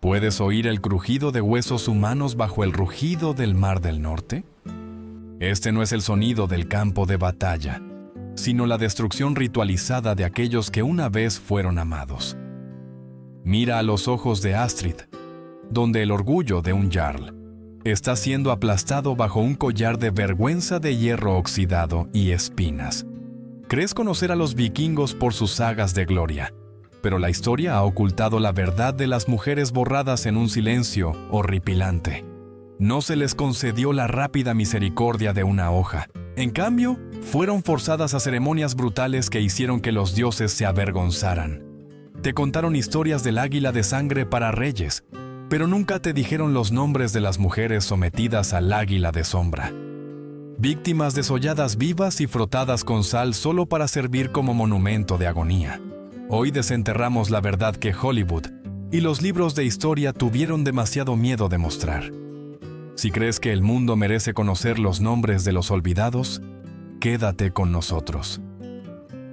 ¿Puedes oír el crujido de huesos humanos bajo el rugido del mar del norte? Este no es el sonido del campo de batalla, sino la destrucción ritualizada de aquellos que una vez fueron amados. Mira a los ojos de Astrid, donde el orgullo de un jarl está siendo aplastado bajo un collar de vergüenza de hierro oxidado y espinas. Crees conocer a los vikingos por sus sagas de gloria, pero la historia ha ocultado la verdad de las mujeres borradas en un silencio horripilante. No se les concedió la rápida misericordia de una hoja. En cambio, fueron forzadas a ceremonias brutales que hicieron que los dioses se avergonzaran. Te contaron historias del águila de sangre para reyes, pero nunca te dijeron los nombres de las mujeres sometidas al águila de sombra. Víctimas desolladas vivas y frotadas con sal solo para servir como monumento de agonía. Hoy desenterramos la verdad que Hollywood y los libros de historia tuvieron demasiado miedo de mostrar. Si crees que el mundo merece conocer los nombres de los olvidados, quédate con nosotros.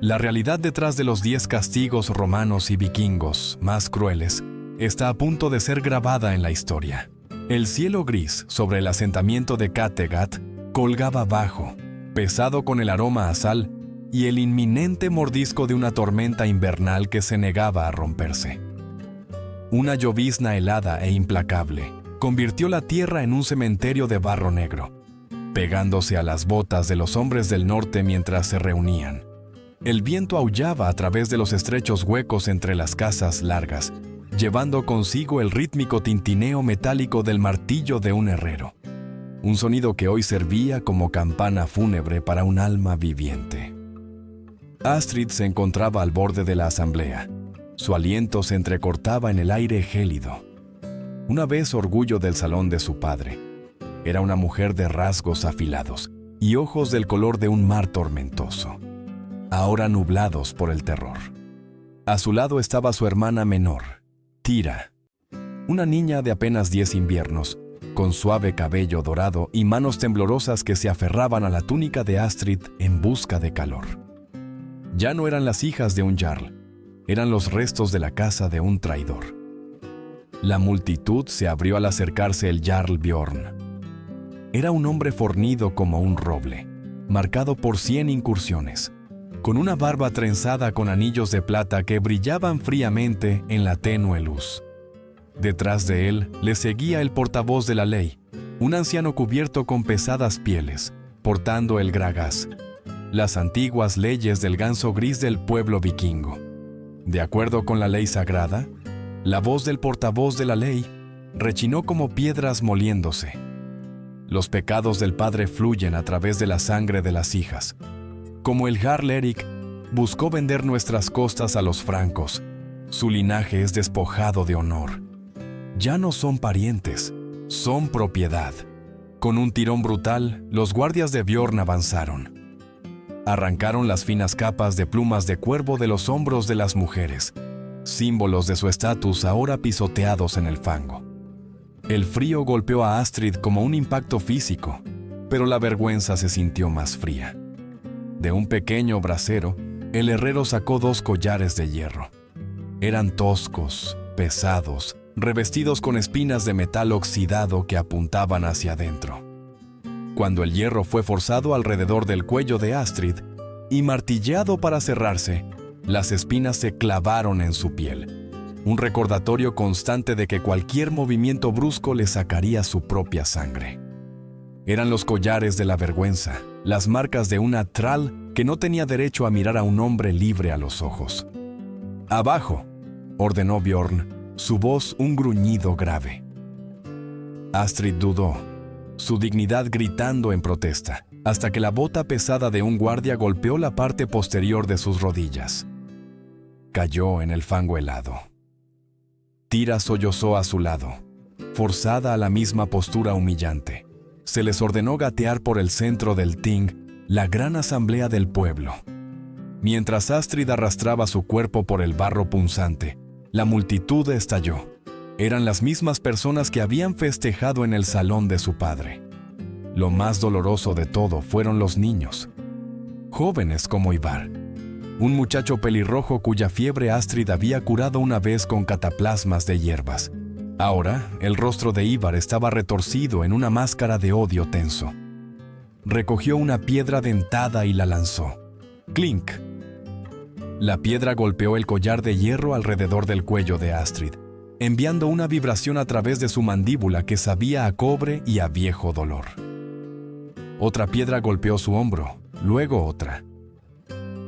La realidad detrás de los 10 castigos romanos y vikingos más crueles está a punto de ser grabada en la historia. El cielo gris sobre el asentamiento de Kattegat colgaba bajo, pesado con el aroma a sal y el inminente mordisco de una tormenta invernal que se negaba a romperse. Una llovizna helada e implacable convirtió la tierra en un cementerio de barro negro, pegándose a las botas de los hombres del norte mientras se reunían. El viento aullaba a través de los estrechos huecos entre las casas largas, llevando consigo el rítmico tintineo metálico del martillo de un herrero, un sonido que hoy servía como campana fúnebre para un alma viviente. Astrid se encontraba al borde de la asamblea. Su aliento se entrecortaba en el aire gélido. Una vez orgullo del salón de su padre, era una mujer de rasgos afilados y ojos del color de un mar tormentoso, ahora nublados por el terror. A su lado estaba su hermana menor, Tira, una niña de apenas 10 inviernos, con suave cabello dorado y manos temblorosas que se aferraban a la túnica de Astrid en busca de calor. Ya no eran las hijas de un jarl, eran los restos de la casa de un traidor. La multitud se abrió al acercarse el jarl Bjorn. Era un hombre fornido como un roble, marcado por 100 incursiones, con una barba trenzada con anillos de plata que brillaban fríamente en la tenue luz. Detrás de él le seguía el portavoz de la ley, un anciano cubierto con pesadas pieles, portando el gragaz, las antiguas leyes del ganso gris del pueblo vikingo. De acuerdo con la ley sagrada, la voz del portavoz de la ley rechinó como piedras moliéndose. Los pecados del padre fluyen a través de la sangre de las hijas. Como el jarl Erik buscó vender nuestras costas a los francos, su linaje es despojado de honor. Ya no son parientes, son propiedad. Con un tirón brutal, los guardias de Bjorn avanzaron. Arrancaron las finas capas de plumas de cuervo de los hombros de las mujeres, símbolos de su estatus ahora pisoteados en el fango. El frío golpeó a Astrid como un impacto físico, pero la vergüenza se sintió más fría. De un pequeño brasero, el herrero sacó 2 collares de hierro. Eran toscos, pesados, revestidos con espinas de metal oxidado que apuntaban hacia adentro. Cuando el hierro fue forzado alrededor del cuello de Astrid y martilleado para cerrarse, las espinas se clavaron en su piel, un recordatorio constante de que cualquier movimiento brusco le sacaría su propia sangre. Eran los collares de la vergüenza, las marcas de una thrall que no tenía derecho a mirar a un hombre libre a los ojos. «Abajo», ordenó Bjorn, su voz un gruñido grave. Astrid dudó, su dignidad gritando en protesta, hasta que la bota pesada de un guardia golpeó la parte posterior de sus rodillas. Cayó en el fango helado. Tira sollozó a su lado, forzada a la misma postura humillante. Se les ordenó gatear por el centro del Ting, la gran asamblea del pueblo. Mientras Astrid arrastraba su cuerpo por el barro punzante, la multitud estalló. Eran las mismas personas que habían festejado en el salón de su padre. Lo más doloroso de todo fueron los niños, jóvenes como Ivar, un muchacho pelirrojo cuya fiebre Astrid había curado una vez con cataplasmas de hierbas. Ahora, el rostro de Ivar estaba retorcido en una máscara de odio tenso. Recogió una piedra dentada y la lanzó. ¡Clink! La piedra golpeó el collar de hierro alrededor del cuello de Astrid, enviando una vibración a través de su mandíbula que sabía a cobre y a viejo dolor. Otra piedra golpeó su hombro, luego otra.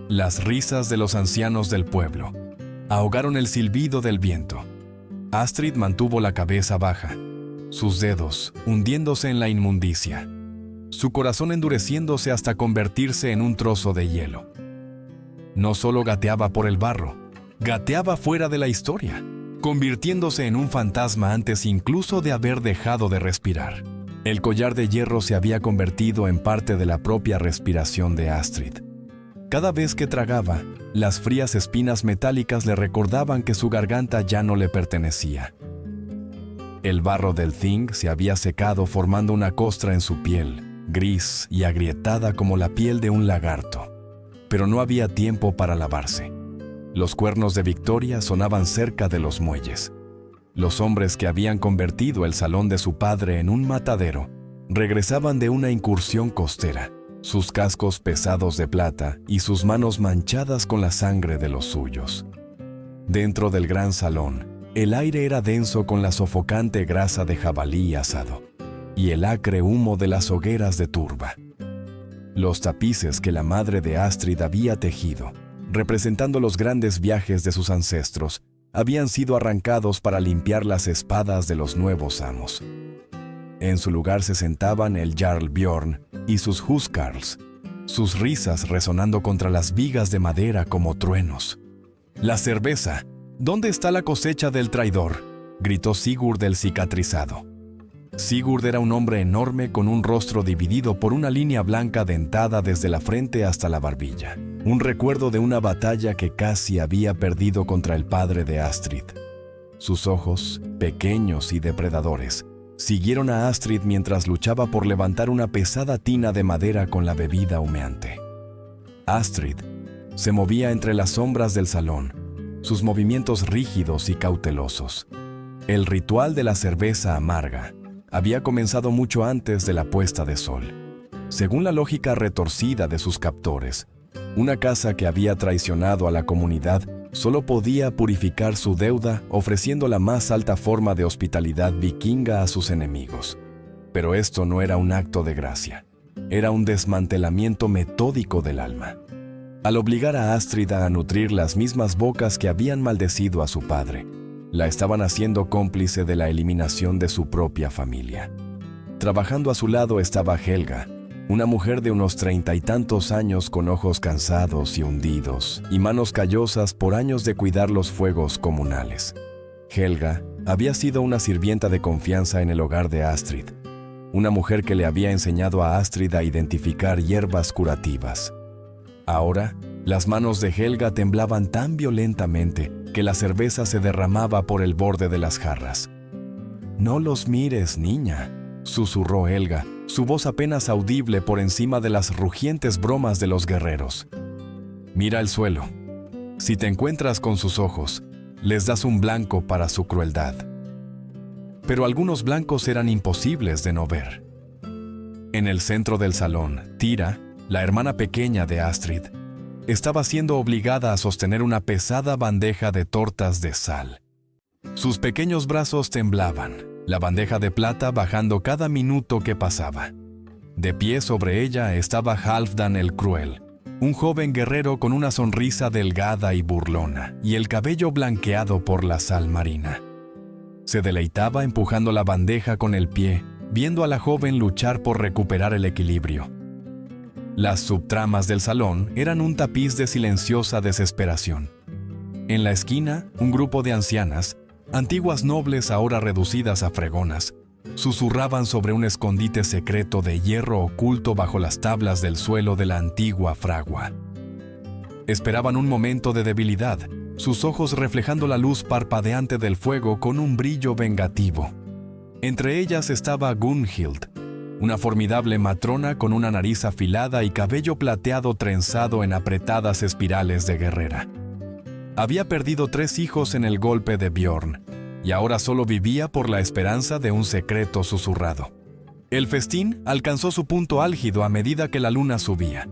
Las risas de los ancianos del pueblo ahogaron el silbido del viento. Astrid mantuvo la cabeza baja, sus dedos hundiéndose en la inmundicia, su corazón endureciéndose hasta convertirse en un trozo de hielo. No solo gateaba por el barro, gateaba fuera de la historia, convirtiéndose en un fantasma antes incluso de haber dejado de respirar. El collar de hierro se había convertido en parte de la propia respiración de Astrid. Cada vez que tragaba, las frías espinas metálicas le recordaban que su garganta ya no le pertenecía. El barro del Thing se había secado formando una costra en su piel, gris y agrietada como la piel de un lagarto. Pero no había tiempo para lavarse. Los cuernos de victoria sonaban cerca de los muelles. Los hombres que habían convertido el salón de su padre en un matadero regresaban de una incursión costera, sus cascos pesados de plata y sus manos manchadas con la sangre de los suyos. Dentro del gran salón, el aire era denso con la sofocante grasa de jabalí asado y el acre humo de las hogueras de turba. Los tapices que la madre de Astrid había tejido, representando los grandes viajes de sus ancestros, habían sido arrancados para limpiar las espadas de los nuevos amos. En su lugar se sentaban el Jarl Bjorn y sus huskarls, sus risas resonando contra las vigas de madera como truenos. «La cerveza, ¿dónde está la cosecha del traidor?», gritó Sigurd el cicatrizado. Sigurd era un hombre enorme con un rostro dividido por una línea blanca dentada desde la frente hasta la barbilla. Un recuerdo de una batalla que casi había perdido contra el padre de Astrid. Sus ojos, pequeños y depredadores, siguieron a Astrid mientras luchaba por levantar una pesada tina de madera con la bebida humeante. Astrid se movía entre las sombras del salón, sus movimientos rígidos y cautelosos. El ritual de la cerveza amarga había comenzado mucho antes de la puesta de sol. Según la lógica retorcida de sus captores, una casa que había traicionado a la comunidad solo podía purificar su deuda ofreciendo la más alta forma de hospitalidad vikinga a sus enemigos. Pero esto no era un acto de gracia, era un desmantelamiento metódico del alma. Al obligar a Astrid a nutrir las mismas bocas que habían maldecido a su padre, la estaban haciendo cómplice de la eliminación de su propia familia. Trabajando a su lado estaba Helga, una mujer de unos 30 y tantos años con ojos cansados y hundidos y manos callosas por años de cuidar los fuegos comunales. Helga había sido una sirvienta de confianza en el hogar de Astrid, una mujer que le había enseñado a Astrid a identificar hierbas curativas. Ahora, las manos de Helga temblaban tan violentamente que la cerveza se derramaba por el borde de las jarras. «No los mires, niña», susurró Helga, su voz apenas audible por encima de las rugientes bromas de los guerreros. «Mira el suelo. Si te encuentras con sus ojos, les das un blanco para su crueldad». Pero algunos blancos eran imposibles de no ver. En el centro del salón, Tira, la hermana pequeña de Astrid, estaba siendo obligada a sostener una pesada bandeja de tortas de sal. Sus pequeños brazos temblaban, la bandeja de plata bajando cada minuto que pasaba. De pie sobre ella estaba Halfdan el Cruel, un joven guerrero con una sonrisa delgada y burlona y el cabello blanqueado por la sal marina. Se deleitaba empujando la bandeja con el pie, viendo a la joven luchar por recuperar el equilibrio. Las subtramas del salón eran un tapiz de silenciosa desesperación. En la esquina, un grupo de ancianas, antiguas nobles ahora reducidas a fregonas, susurraban sobre un escondite secreto de hierro oculto bajo las tablas del suelo de la antigua fragua. Esperaban un momento de debilidad, sus ojos reflejando la luz parpadeante del fuego con un brillo vengativo. Entre ellas estaba Gunhild, una formidable matrona con una nariz afilada y cabello plateado trenzado en apretadas espirales de guerrera. Había perdido 3 hijos en el golpe de Bjorn, y ahora solo vivía por la esperanza de un secreto susurrado. El festín alcanzó su punto álgido a medida que la luna subía.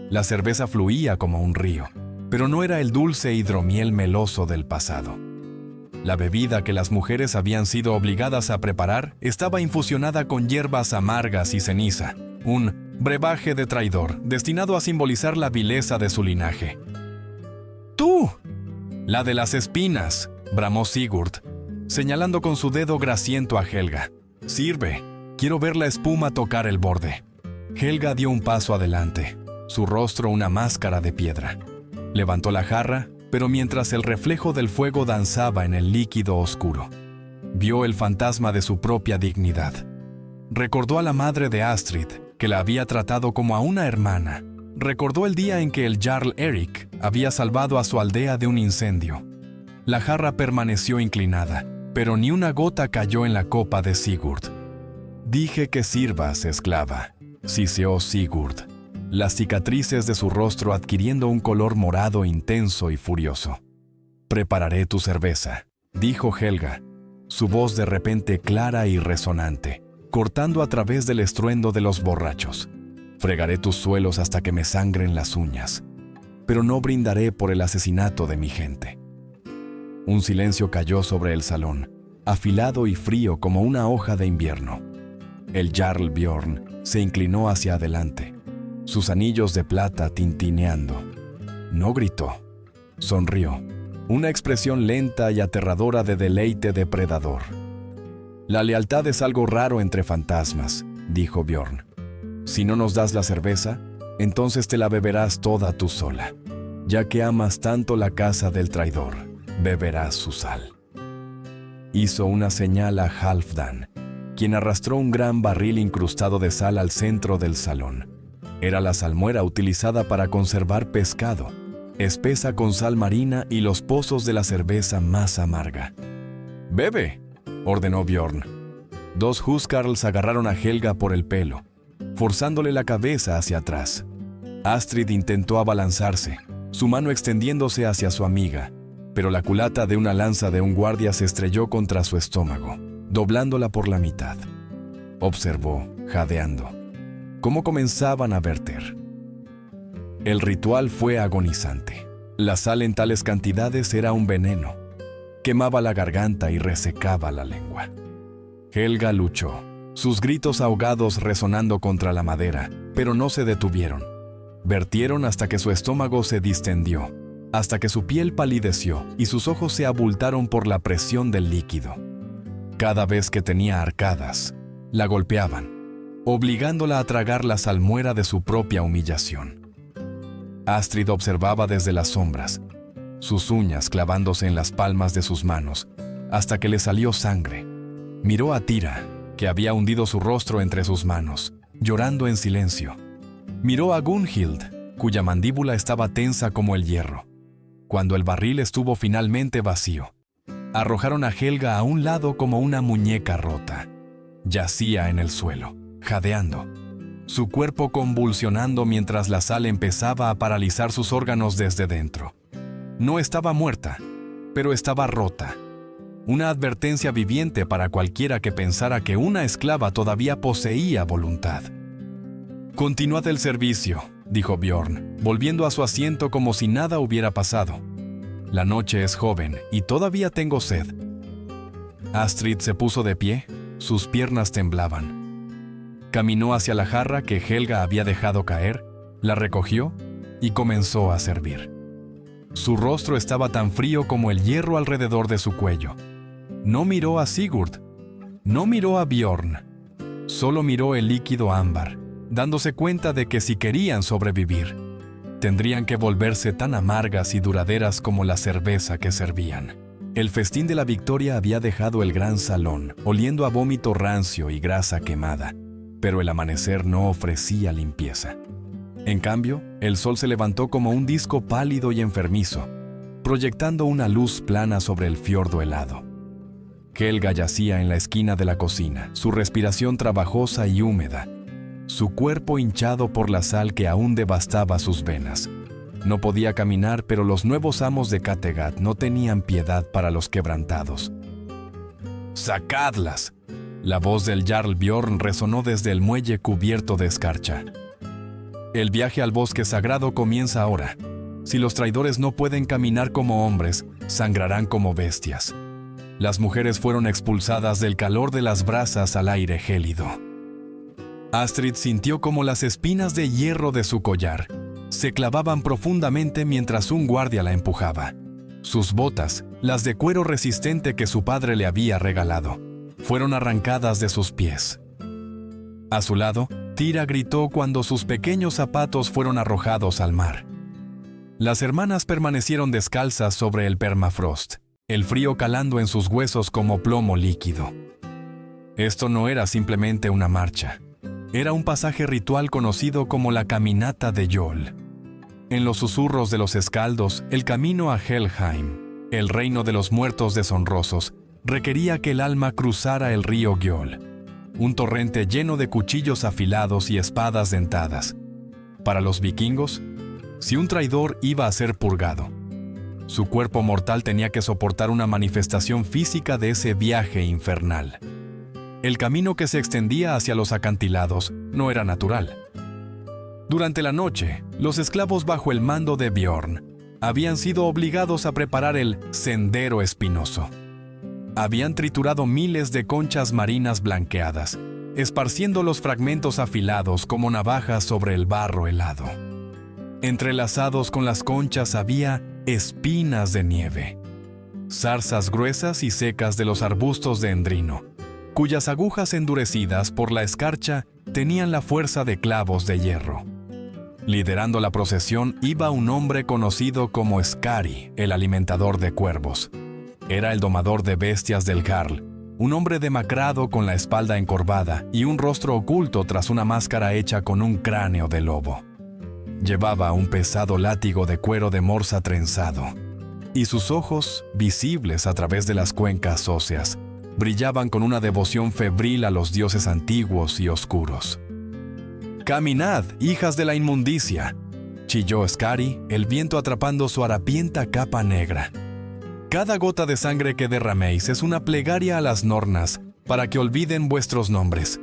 La cerveza fluía como un río, pero no era el dulce hidromiel meloso del pasado. La bebida que las mujeres habían sido obligadas a preparar estaba infusionada con hierbas amargas y ceniza, un brebaje de traidor destinado a simbolizar la vileza de su linaje. ¡Tú! La de las espinas, bramó Sigurd, señalando con su dedo grasiento a Helga. Sirve, quiero ver la espuma tocar el borde. Helga dio un paso adelante, su rostro una máscara de piedra. Levantó la jarra, pero mientras el reflejo del fuego danzaba en el líquido oscuro, vio el fantasma de su propia dignidad. Recordó a la madre de Astrid, que la había tratado como a una hermana. Recordó el día en que el Jarl Erik había salvado a su aldea de un incendio. La jarra permaneció inclinada, pero ni una gota cayó en la copa de Sigurd. «Dije que sirvas, esclava», siseó Sigurd, las cicatrices de su rostro adquiriendo un color morado intenso y furioso. «Prepararé tu cerveza», dijo Helga, su voz de repente clara y resonante, cortando a través del estruendo de los borrachos. «Fregaré tus suelos hasta que me sangren las uñas, pero no brindaré por el asesinato de mi gente». Un silencio cayó sobre el salón, afilado y frío como una hoja de invierno. El Jarl Bjorn se inclinó hacia adelante, sus anillos de plata tintineando. No gritó, sonrió, una expresión lenta y aterradora de deleite depredador. «La lealtad es algo raro entre fantasmas», dijo Bjorn. «Si no nos das la cerveza, entonces te la beberás toda tú sola. Ya que amas tanto la casa del traidor, beberás su sal». Hizo una señal a Halfdan, quien arrastró un gran barril incrustado de sal al centro del salón. Era la salmuera utilizada para conservar pescado, espesa con sal marina y los pozos de la cerveza más amarga. «Bebe», ordenó Bjorn. Dos huskarls agarraron a Helga por el pelo, forzándole la cabeza hacia atrás. Astrid intentó abalanzarse, su mano extendiéndose hacia su amiga, pero la culata de una lanza de un guardia se estrelló contra su estómago, doblándola por la mitad. Observó, jadeando, cómo comenzaban a verter. El ritual fue agonizante. La sal en tales cantidades era un veneno. Quemaba la garganta y resecaba la lengua. Helga luchó, sus gritos ahogados resonando contra la madera, pero no se detuvieron. Vertieron hasta que su estómago se distendió, hasta que su piel palideció y sus ojos se abultaron por la presión del líquido. Cada vez que tenía arcadas, la golpeaban, obligándola a tragar la salmuera de su propia humillación. Astrid observaba desde las sombras, sus uñas clavándose en las palmas de sus manos, hasta que le salió sangre. Miró a Tira, que había hundido su rostro entre sus manos, llorando en silencio. Miró a Gunhild, cuya mandíbula estaba tensa como el hierro. Cuando el barril estuvo finalmente vacío, arrojaron a Helga a un lado como una muñeca rota. Yacía en el suelo, jadeando, su cuerpo convulsionando mientras la sal empezaba a paralizar sus órganos desde dentro. No estaba muerta, pero estaba rota. Una advertencia viviente para cualquiera que pensara que una esclava todavía poseía voluntad. «Continuad el servicio», dijo Bjorn, volviendo a su asiento como si nada hubiera pasado. «La noche es joven y todavía tengo sed». Astrid se puso de pie, sus piernas temblaban. Caminó hacia la jarra que Helga había dejado caer, la recogió y comenzó a servir. Su rostro estaba tan frío como el hierro alrededor de su cuello. No miró a Sigurd, no miró a Bjorn, solo miró el líquido ámbar, dándose cuenta de que si querían sobrevivir, tendrían que volverse tan amargas y duraderas como la cerveza que servían. El festín de la victoria había dejado el gran salón, oliendo a vómito rancio y grasa quemada, pero el amanecer no ofrecía limpieza. En cambio, el sol se levantó como un disco pálido y enfermizo, proyectando una luz plana sobre el fiordo helado. Helga yacía en la esquina de la cocina, su respiración trabajosa y húmeda, su cuerpo hinchado por la sal que aún devastaba sus venas. No podía caminar, pero los nuevos amos de Kattegat no tenían piedad para los quebrantados. ¡Sacadlas! La voz del Jarl Bjorn resonó desde el muelle cubierto de escarcha. El viaje al bosque sagrado comienza ahora. Si los traidores no pueden caminar como hombres, sangrarán como bestias. Las mujeres fueron expulsadas del calor de las brasas al aire gélido. Astrid sintió como las espinas de hierro de su collar se clavaban profundamente mientras un guardia la empujaba. Sus botas, las de cuero resistente que su padre le había regalado, fueron arrancadas de sus pies. A su lado, Tira gritó cuando sus pequeños zapatos fueron arrojados al mar. Las hermanas permanecieron descalzas sobre el permafrost, el frío calando en sus huesos como plomo líquido. Esto no era simplemente una marcha. Era un pasaje ritual conocido como la Caminata de Yol. En los susurros de los escaldos, el camino a Helheim, el reino de los muertos deshonrosos, requería que el alma cruzara el río Gjöll, un torrente lleno de cuchillos afilados y espadas dentadas. Para los vikingos, si un traidor iba a ser purgado, su cuerpo mortal tenía que soportar una manifestación física de ese viaje infernal. El camino que se extendía hacia los acantilados no era natural. Durante la noche, los esclavos bajo el mando de Bjorn habían sido obligados a preparar el sendero espinoso. Habían triturado miles de conchas marinas blanqueadas, esparciendo los fragmentos afilados como navajas sobre el barro helado. Entrelazados con las conchas había espinas de nieve, zarzas gruesas y secas de los arbustos de endrino, cuyas agujas endurecidas por la escarcha tenían la fuerza de clavos de hierro. Liderando la procesión iba un hombre conocido como Skari, el alimentador de cuervos. Era el domador de bestias del Jarl, un hombre demacrado con la espalda encorvada y un rostro oculto tras una máscara hecha con un cráneo de lobo. Llevaba un pesado látigo de cuero de morsa trenzado, y sus ojos, visibles a través de las cuencas óseas, brillaban con una devoción febril a los dioses antiguos y oscuros. «¡Caminad, hijas de la inmundicia!», chilló Skari, el viento atrapando su harapienta capa negra. «Cada gota de sangre que derraméis es una plegaria a las Nornas para que olviden vuestros nombres».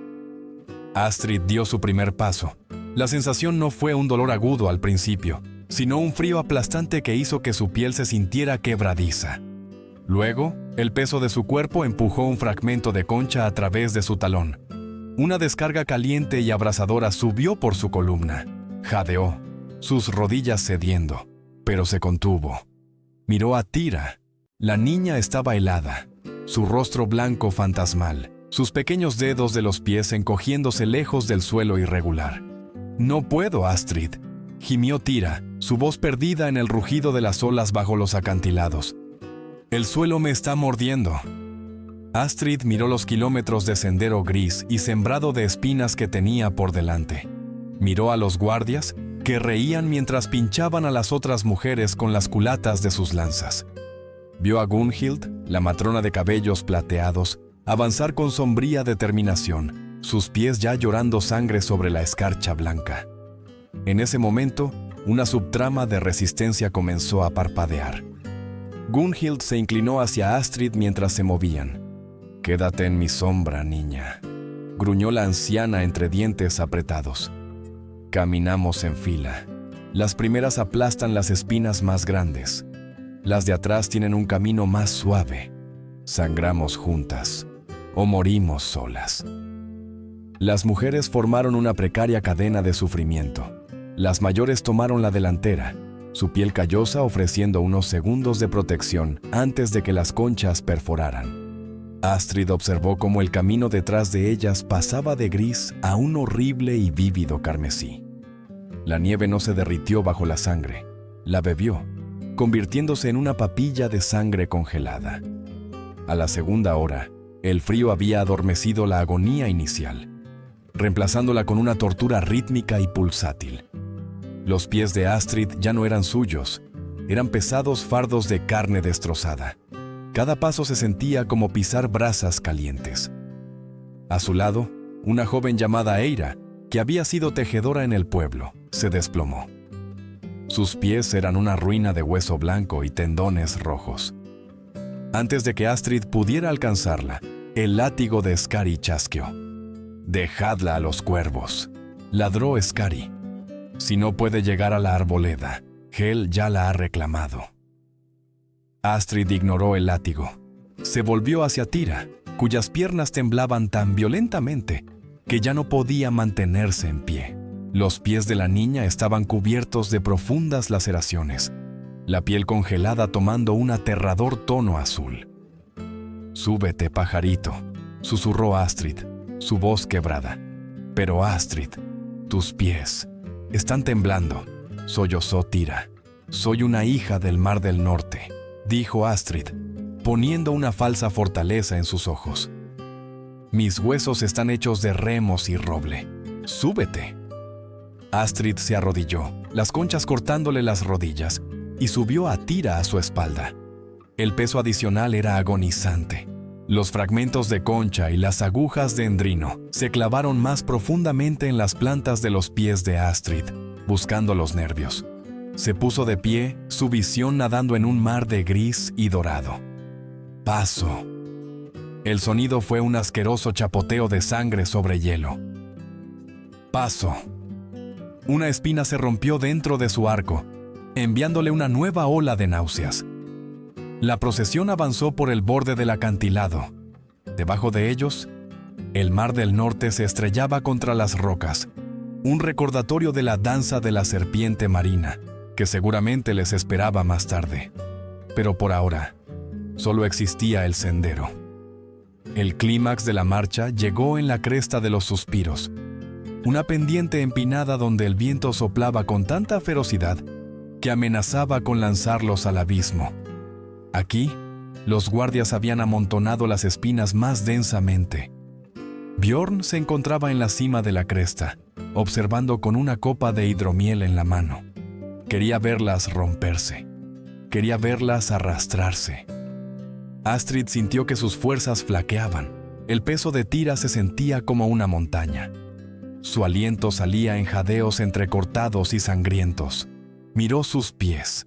Astrid dio su primer paso. La sensación no fue un dolor agudo al principio, sino un frío aplastante que hizo que su piel se sintiera quebradiza. Luego, el peso de su cuerpo empujó un fragmento de concha a través de su talón. Una descarga caliente y abrasadora subió por su columna. Jadeó, sus rodillas cediendo, pero se contuvo. Miró a Tira. La niña estaba helada, su rostro blanco fantasmal, sus pequeños dedos de los pies encogiéndose lejos del suelo irregular. «No puedo, Astrid», gimió Tira, su voz perdida en el rugido de las olas bajo los acantilados. «El suelo me está mordiendo». Astrid miró los kilómetros de sendero gris y sembrado de espinas que tenía por delante. Miró a los guardias, que reían mientras pinchaban a las otras mujeres con las culatas de sus lanzas. Vio a Gunhild, la matrona de cabellos plateados, avanzar con sombría determinación, sus pies ya llorando sangre sobre la escarcha blanca. En ese momento, una subtrama de resistencia comenzó a parpadear. Gunhild se inclinó hacia Astrid mientras se movían. «Quédate en mi sombra, niña», gruñó la anciana entre dientes apretados. Caminamos en fila. Las primeras aplastan las espinas más grandes. Las de atrás tienen un camino más suave. Sangramos juntas o morimos solas. Las mujeres formaron una precaria cadena de sufrimiento. Las mayores tomaron la delantera, su piel callosa ofreciendo unos segundos de protección antes de que las conchas perforaran. Astrid observó cómo el camino detrás de ellas pasaba de gris a un horrible y vívido carmesí. La nieve no se derritió bajo la sangre, la bebió, convirtiéndose en una papilla de sangre congelada. A la segunda hora, el frío había adormecido la agonía inicial, reemplazándola con una tortura rítmica y pulsátil. Los pies de Astrid ya no eran suyos, eran pesados fardos de carne destrozada. Cada paso se sentía como pisar brasas calientes. A su lado, una joven llamada Eira, que había sido tejedora en el pueblo, se desplomó. Sus pies eran una ruina de hueso blanco y tendones rojos. Antes de que Astrid pudiera alcanzarla, El látigo de Skari chasqueó. «Dejadla a los cuervos», ladró Skari. «Si no puede llegar a la arboleda, Hel ya la ha reclamado». Astrid ignoró el látigo. Se volvió hacia Tira, cuyas piernas temblaban tan violentamente que ya no podía mantenerse en pie. Los pies de la niña estaban cubiertos de profundas laceraciones, la piel congelada tomando un aterrador tono azul. «Súbete, pajarito», susurró Astrid, su voz quebrada. «Pero Astrid, tus pies están temblando», sollozó Tira. «Soy una hija del Mar del Norte», dijo Astrid, poniendo una falsa fortaleza en sus ojos. «Mis huesos están hechos de remos y roble. Súbete». Astrid se arrodilló, las conchas cortándole las rodillas, y subió a Tira a su espalda. El peso adicional era agonizante. Los fragmentos de concha y las agujas de endrino se clavaron más profundamente en las plantas de los pies de Astrid, buscando los nervios. Se puso de pie, su visión nadando en un mar de gris y dorado. «Paso». El sonido fue un asqueroso chapoteo de sangre sobre hielo. «Paso». Una espina se rompió dentro de su arco, enviándole una nueva ola de náuseas. La procesión avanzó por el borde del acantilado. Debajo de ellos, el Mar del Norte se estrellaba contra las rocas, un recordatorio de la danza de la serpiente marina, que seguramente les esperaba más tarde. Pero por ahora, solo existía el sendero. El clímax de la marcha llegó en la cresta de los suspiros, una pendiente empinada donde el viento soplaba con tanta ferocidad que amenazaba con lanzarlos al abismo. Aquí, los guardias habían amontonado las espinas más densamente. Bjorn se encontraba en la cima de la cresta, observando con una copa de hidromiel en la mano. Quería verlas romperse. Quería verlas arrastrarse. Astrid sintió que sus fuerzas flaqueaban. El peso de Tira se sentía como una montaña. Su aliento salía en jadeos entrecortados y sangrientos. Miró sus pies.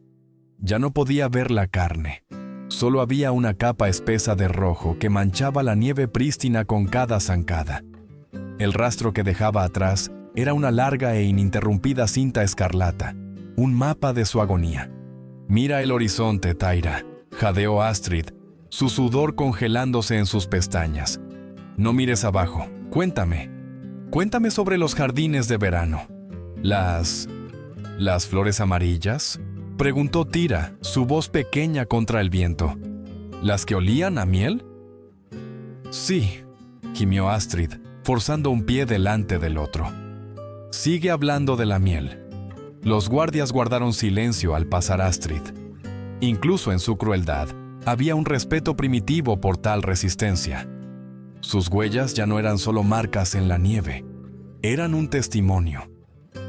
Ya no podía ver la carne. Solo había una capa espesa de rojo que manchaba la nieve prístina con cada zancada. El rastro que dejaba atrás era una larga e ininterrumpida cinta escarlata, un mapa de su agonía. «Mira el horizonte, Taira», jadeó Astrid, su sudor congelándose en sus pestañas. «No mires abajo. Cuéntame. Cuéntame sobre los jardines de verano». ¿Las flores amarillas?», preguntó Tira, su voz pequeña contra el viento. «¿Las que olían a miel?». «Sí», gimió Astrid, forzando un pie delante del otro. «Sigue hablando de la miel». Los guardias guardaron silencio al pasar Astrid. Incluso en su crueldad, había un respeto primitivo por tal resistencia. Sus huellas ya no eran solo marcas en la nieve, eran un testimonio.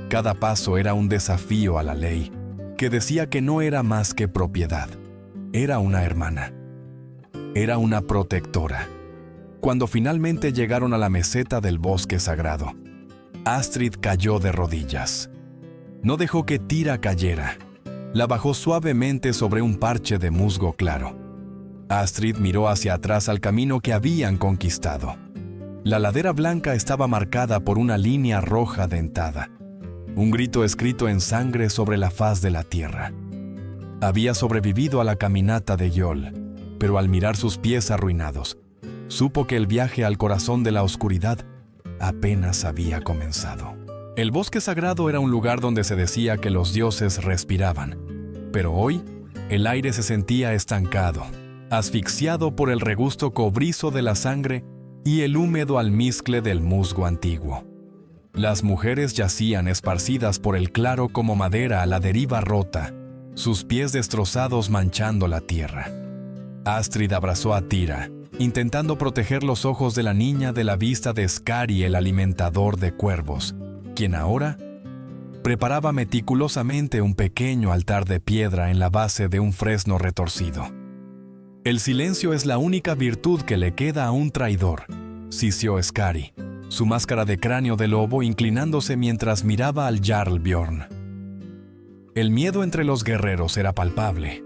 Cada paso era un desafío a la ley, que decía que no era más que propiedad. Era una hermana. Era una protectora. Cuando finalmente llegaron a la meseta del bosque sagrado, Astrid cayó de rodillas. No dejó que Tira cayera. La bajó suavemente sobre un parche de musgo claro. Astrid miró hacia atrás al camino que habían conquistado. La ladera blanca estaba marcada por una línea roja dentada, un grito escrito en sangre sobre la faz de la tierra. Había sobrevivido a la caminata de Yol, pero al mirar sus pies arruinados, supo que el viaje al corazón de la oscuridad apenas había comenzado. El bosque sagrado era un lugar donde se decía que los dioses respiraban, pero hoy el aire se sentía estancado, asfixiado por el regusto cobrizo de la sangre y el húmedo almizcle del musgo antiguo. Las mujeres yacían esparcidas por el claro como madera a la deriva rota, sus pies destrozados manchando la tierra. Astrid abrazó a Tira, intentando proteger los ojos de la niña de la vista de Skari, el alimentador de cuervos, quien ahora preparaba meticulosamente un pequeño altar de piedra en la base de un fresno retorcido. «El silencio es la única virtud que le queda a un traidor», sisió Skari, su máscara de cráneo de lobo inclinándose mientras miraba al Jarl Bjorn. El miedo entre los guerreros era palpable,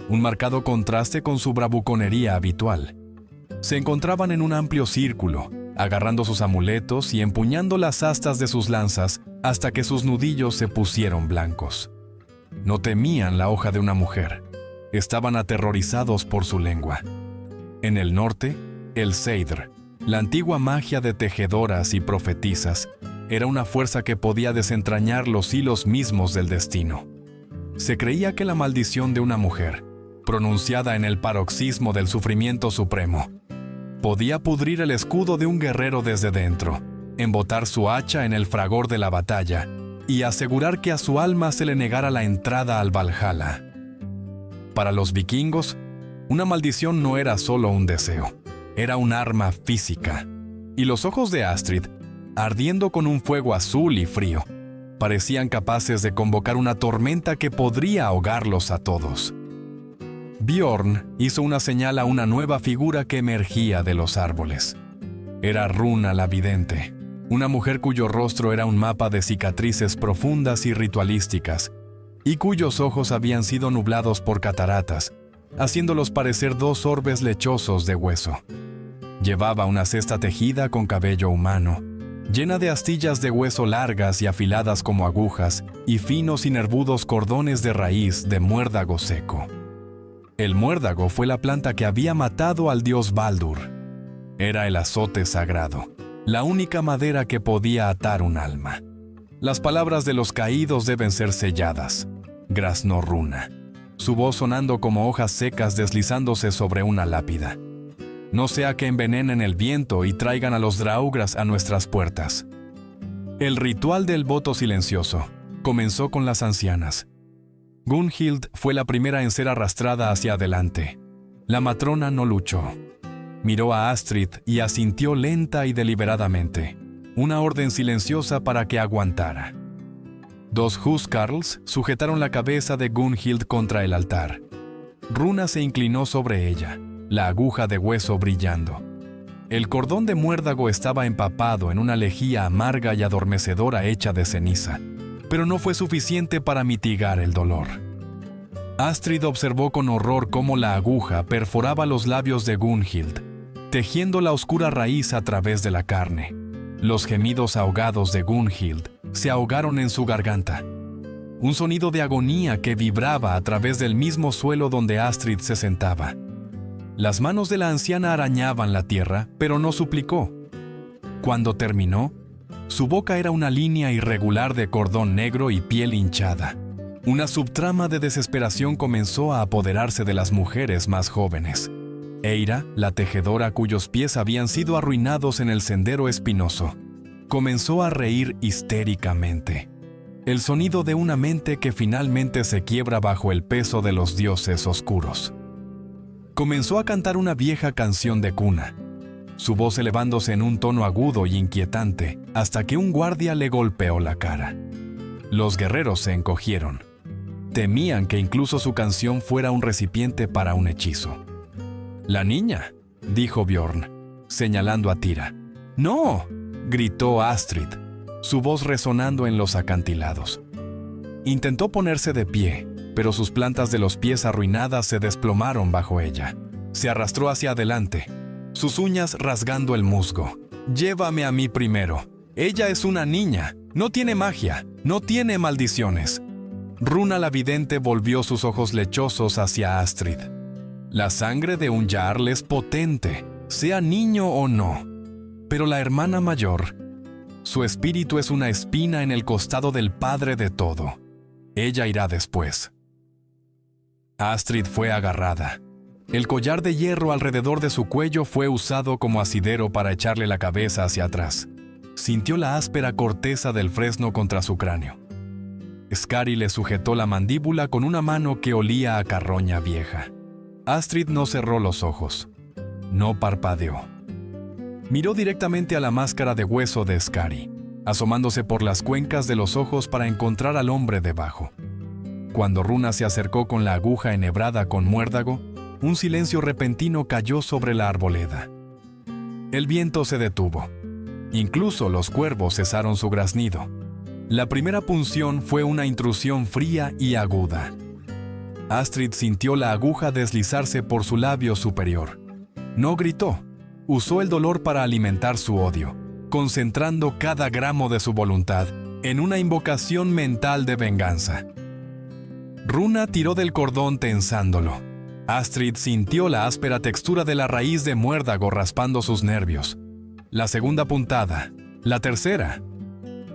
un marcado contraste con su bravuconería habitual. Se encontraban en un amplio círculo, agarrando sus amuletos y empuñando las astas de sus lanzas hasta que sus nudillos se pusieron blancos. No temían la hoja de una mujer. Estaban aterrorizados por su lengua. En el norte, el Seidr, la antigua magia de tejedoras y profetisas, era una fuerza que podía desentrañar los hilos mismos del destino. Se creía que la maldición de una mujer, pronunciada en el paroxismo del sufrimiento supremo, podía pudrir el escudo de un guerrero desde dentro, embotar su hacha en el fragor de la batalla y asegurar que a su alma se le negara la entrada al Valhalla. Para los vikingos, una maldición no era solo un deseo, era un arma física. Y los ojos de Astrid, ardiendo con un fuego azul y frío, parecían capaces de convocar una tormenta que podría ahogarlos a todos. Bjorn hizo una señal a una nueva figura que emergía de los árboles. Era Runa la vidente, una mujer cuyo rostro era un mapa de cicatrices profundas y ritualísticas, y cuyos ojos habían sido nublados por cataratas, haciéndolos parecer dos orbes lechosos de hueso. Llevaba una cesta tejida con cabello humano, llena de astillas de hueso largas y afiladas como agujas, y finos y nervudos cordones de raíz de muérdago seco. El muérdago fue la planta que había matado al dios Baldur. Era el azote sagrado, la única madera que podía atar un alma. Las palabras de los caídos deben ser selladas, graznó Runa, su voz sonando como hojas secas deslizándose sobre una lápida. No sea que envenenen el viento y traigan a los draugras a nuestras puertas. El ritual del voto silencioso comenzó con las ancianas. Gunhild fue la primera en ser arrastrada hacia adelante. La matrona no luchó. Miró a Astrid y asintió lenta y deliberadamente, una orden silenciosa para que aguantara. Dos huskarls sujetaron la cabeza de Gunhild contra el altar. Runa se inclinó sobre ella, la aguja de hueso brillando. El cordón de muérdago estaba empapado en una lejía amarga y adormecedora hecha de ceniza, pero no fue suficiente para mitigar el dolor. Astrid observó con horror cómo la aguja perforaba los labios de Gunhild, tejiendo la oscura raíz a través de la carne. Los gemidos ahogados de Gunhild se ahogaron en su garganta. Un sonido de agonía que vibraba a través del mismo suelo donde Astrid se sentaba. Las manos de la anciana arañaban la tierra, pero no suplicó. Cuando terminó, su boca era una línea irregular de cordón negro y piel hinchada. Una subtrama de desesperación comenzó a apoderarse de las mujeres más jóvenes. Eira, la tejedora cuyos pies habían sido arruinados en el sendero espinoso, comenzó a reír histéricamente. El sonido de una mente que finalmente se quiebra bajo el peso de los dioses oscuros. Comenzó a cantar una vieja canción de cuna, su voz elevándose en un tono agudo y inquietante, hasta que un guardia le golpeó la cara. Los guerreros se encogieron. Temían que incluso su canción fuera un recipiente para un hechizo. «La niña», dijo Bjorn, señalando a Tira. «¡No!», gritó Astrid, su voz resonando en los acantilados. Intentó ponerse de pie, pero sus plantas de los pies arruinadas se desplomaron bajo ella. Se arrastró hacia adelante, sus uñas rasgando el musgo. «Llévame a mí primero. Ella es una niña. No tiene magia. No tiene maldiciones». Runa la vidente volvió sus ojos lechosos hacia Astrid. La sangre de un jarl es potente, sea niño o no. Pero la hermana mayor, su espíritu es una espina en el costado del padre de todo. Ella irá después. Astrid fue agarrada. El collar de hierro alrededor de su cuello fue usado como asidero para echarle la cabeza hacia atrás. Sintió la áspera corteza del fresno contra su cráneo. Skari le sujetó la mandíbula con una mano que olía a carroña vieja. Astrid no cerró los ojos. No parpadeó. Miró directamente a la máscara de hueso de Skari, asomándose por las cuencas de los ojos para encontrar al hombre debajo. Cuando Runa se acercó con la aguja enhebrada con muérdago, un silencio repentino cayó sobre la arboleda. El viento se detuvo. Incluso los cuervos cesaron su graznido. La primera punción fue una intrusión fría y aguda. Astrid sintió la aguja deslizarse por su labio superior. No gritó, usó el dolor para alimentar su odio, concentrando cada gramo de su voluntad en una invocación mental de venganza. Runa tiró del cordón tensándolo. Astrid sintió la áspera textura de la raíz de muérdago raspando sus nervios. La segunda puntada, la tercera.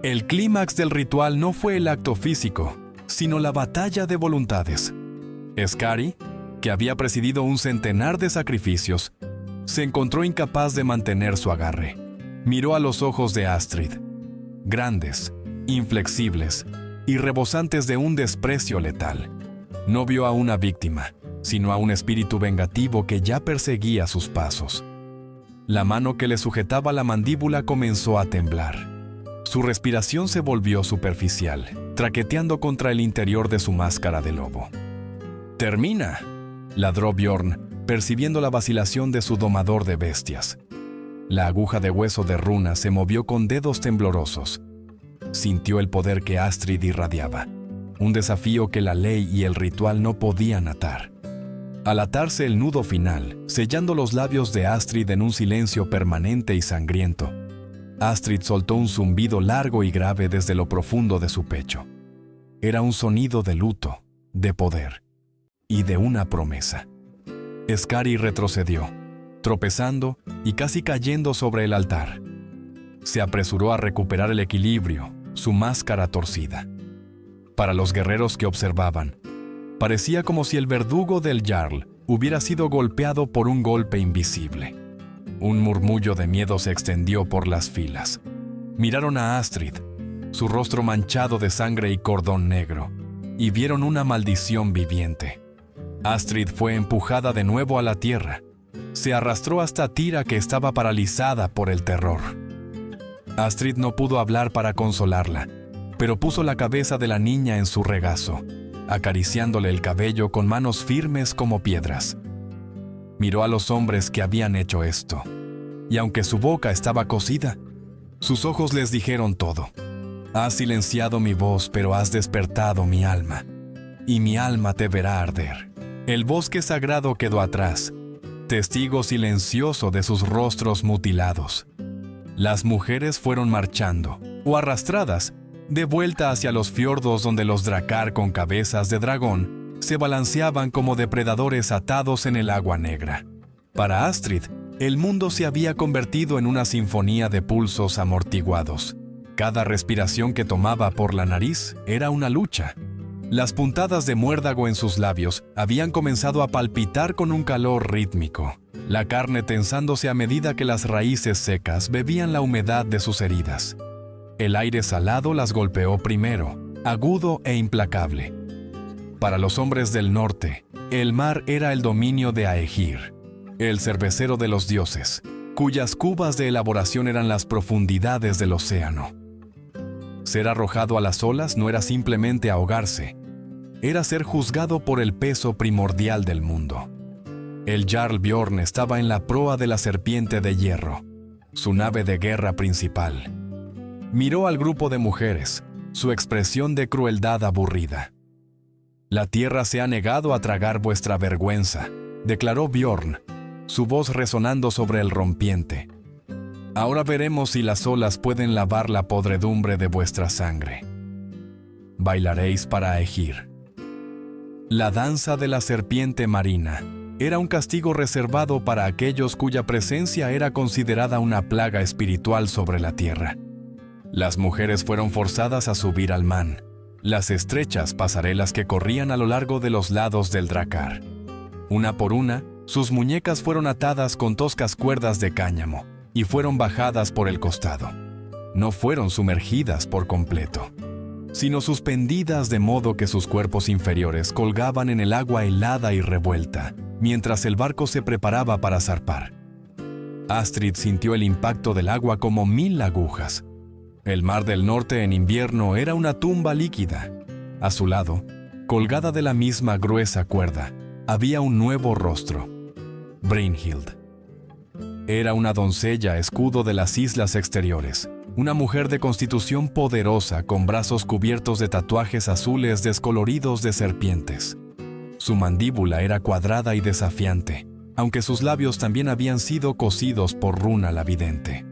El clímax del ritual no fue el acto físico, sino la batalla de voluntades. Skari, que había presidido un centenar de sacrificios, se encontró incapaz de mantener su agarre. Miró a los ojos de Astrid, grandes, inflexibles y rebosantes de un desprecio letal. No vio a una víctima, sino a un espíritu vengativo que ya perseguía sus pasos. La mano que le sujetaba la mandíbula comenzó a temblar. Su respiración se volvió superficial, traqueteando contra el interior de su máscara de lobo. «¡Termina!», ladró Bjorn, percibiendo la vacilación de su domador de bestias. La aguja de hueso de Runa se movió con dedos temblorosos. Sintió el poder que Astrid irradiaba, un desafío que la ley y el ritual no podían atar. Al atarse el nudo final, sellando los labios de Astrid en un silencio permanente y sangriento, Astrid soltó un zumbido largo y grave desde lo profundo de su pecho. Era un sonido de luto, de poder y de una promesa. Skari retrocedió, tropezando y casi cayendo sobre el altar. Se apresuró a recuperar el equilibrio, su máscara torcida. Para los guerreros que observaban, parecía como si el verdugo del Jarl hubiera sido golpeado por un golpe invisible. Un murmullo de miedo se extendió por las filas. Miraron a Astrid, su rostro manchado de sangre y cordón negro, y vieron una maldición viviente. Astrid fue empujada de nuevo a la tierra. Se arrastró hasta Tira, que estaba paralizada por el terror. Astrid no pudo hablar para consolarla, pero puso la cabeza de la niña en su regazo, acariciándole el cabello con manos firmes como piedras. Miró a los hombres que habían hecho esto, y aunque su boca estaba cosida, sus ojos les dijeron todo. «Has silenciado mi voz, pero has despertado mi alma, y mi alma te verá arder». El bosque sagrado quedó atrás, testigo silencioso de sus rostros mutilados. Las mujeres fueron marchando, o arrastradas, de vuelta hacia los fiordos donde los drakkar con cabezas de dragón se balanceaban como depredadores atados en el agua negra. Para Astrid, el mundo se había convertido en una sinfonía de pulsos amortiguados. Cada respiración que tomaba por la nariz era una lucha. Las puntadas de muérdago en sus labios habían comenzado a palpitar con un calor rítmico, la carne tensándose a medida que las raíces secas bebían la humedad de sus heridas. El aire salado las golpeó primero, agudo e implacable. Para los hombres del norte, el mar era el dominio de Aegir, el cervecero de los dioses, cuyas cubas de elaboración eran las profundidades del océano. Ser arrojado a las olas no era simplemente ahogarse, era ser juzgado por el peso primordial del mundo. El Jarl Bjorn estaba en la proa de la serpiente de hierro, su nave de guerra principal. Miró al grupo de mujeres, su expresión de crueldad aburrida. «La tierra se ha negado a tragar vuestra vergüenza», declaró Bjorn, su voz resonando sobre el rompiente. «Ahora veremos si las olas pueden lavar la podredumbre de vuestra sangre. Bailaréis para Aegir». La danza de la serpiente marina era un castigo reservado para aquellos cuya presencia era considerada una plaga espiritual sobre la tierra. Las mujeres fueron forzadas a subir al man, las estrechas pasarelas que corrían a lo largo de los lados del drakkar. Una por una, sus muñecas fueron atadas con toscas cuerdas de cáñamo y fueron bajadas por el costado. No fueron sumergidas por completo, sino suspendidas de modo que sus cuerpos inferiores colgaban en el agua helada y revuelta, mientras el barco se preparaba para zarpar. Astrid sintió el impacto del agua como 1000 agujas. El mar del norte en invierno era una tumba líquida. A su lado, colgada de la misma gruesa cuerda, había un nuevo rostro. Brynhild. Era una doncella escudo de las islas exteriores, una mujer de constitución poderosa con brazos cubiertos de tatuajes azules descoloridos de serpientes. Su mandíbula era cuadrada y desafiante, aunque sus labios también habían sido cosidos por Runa la vidente.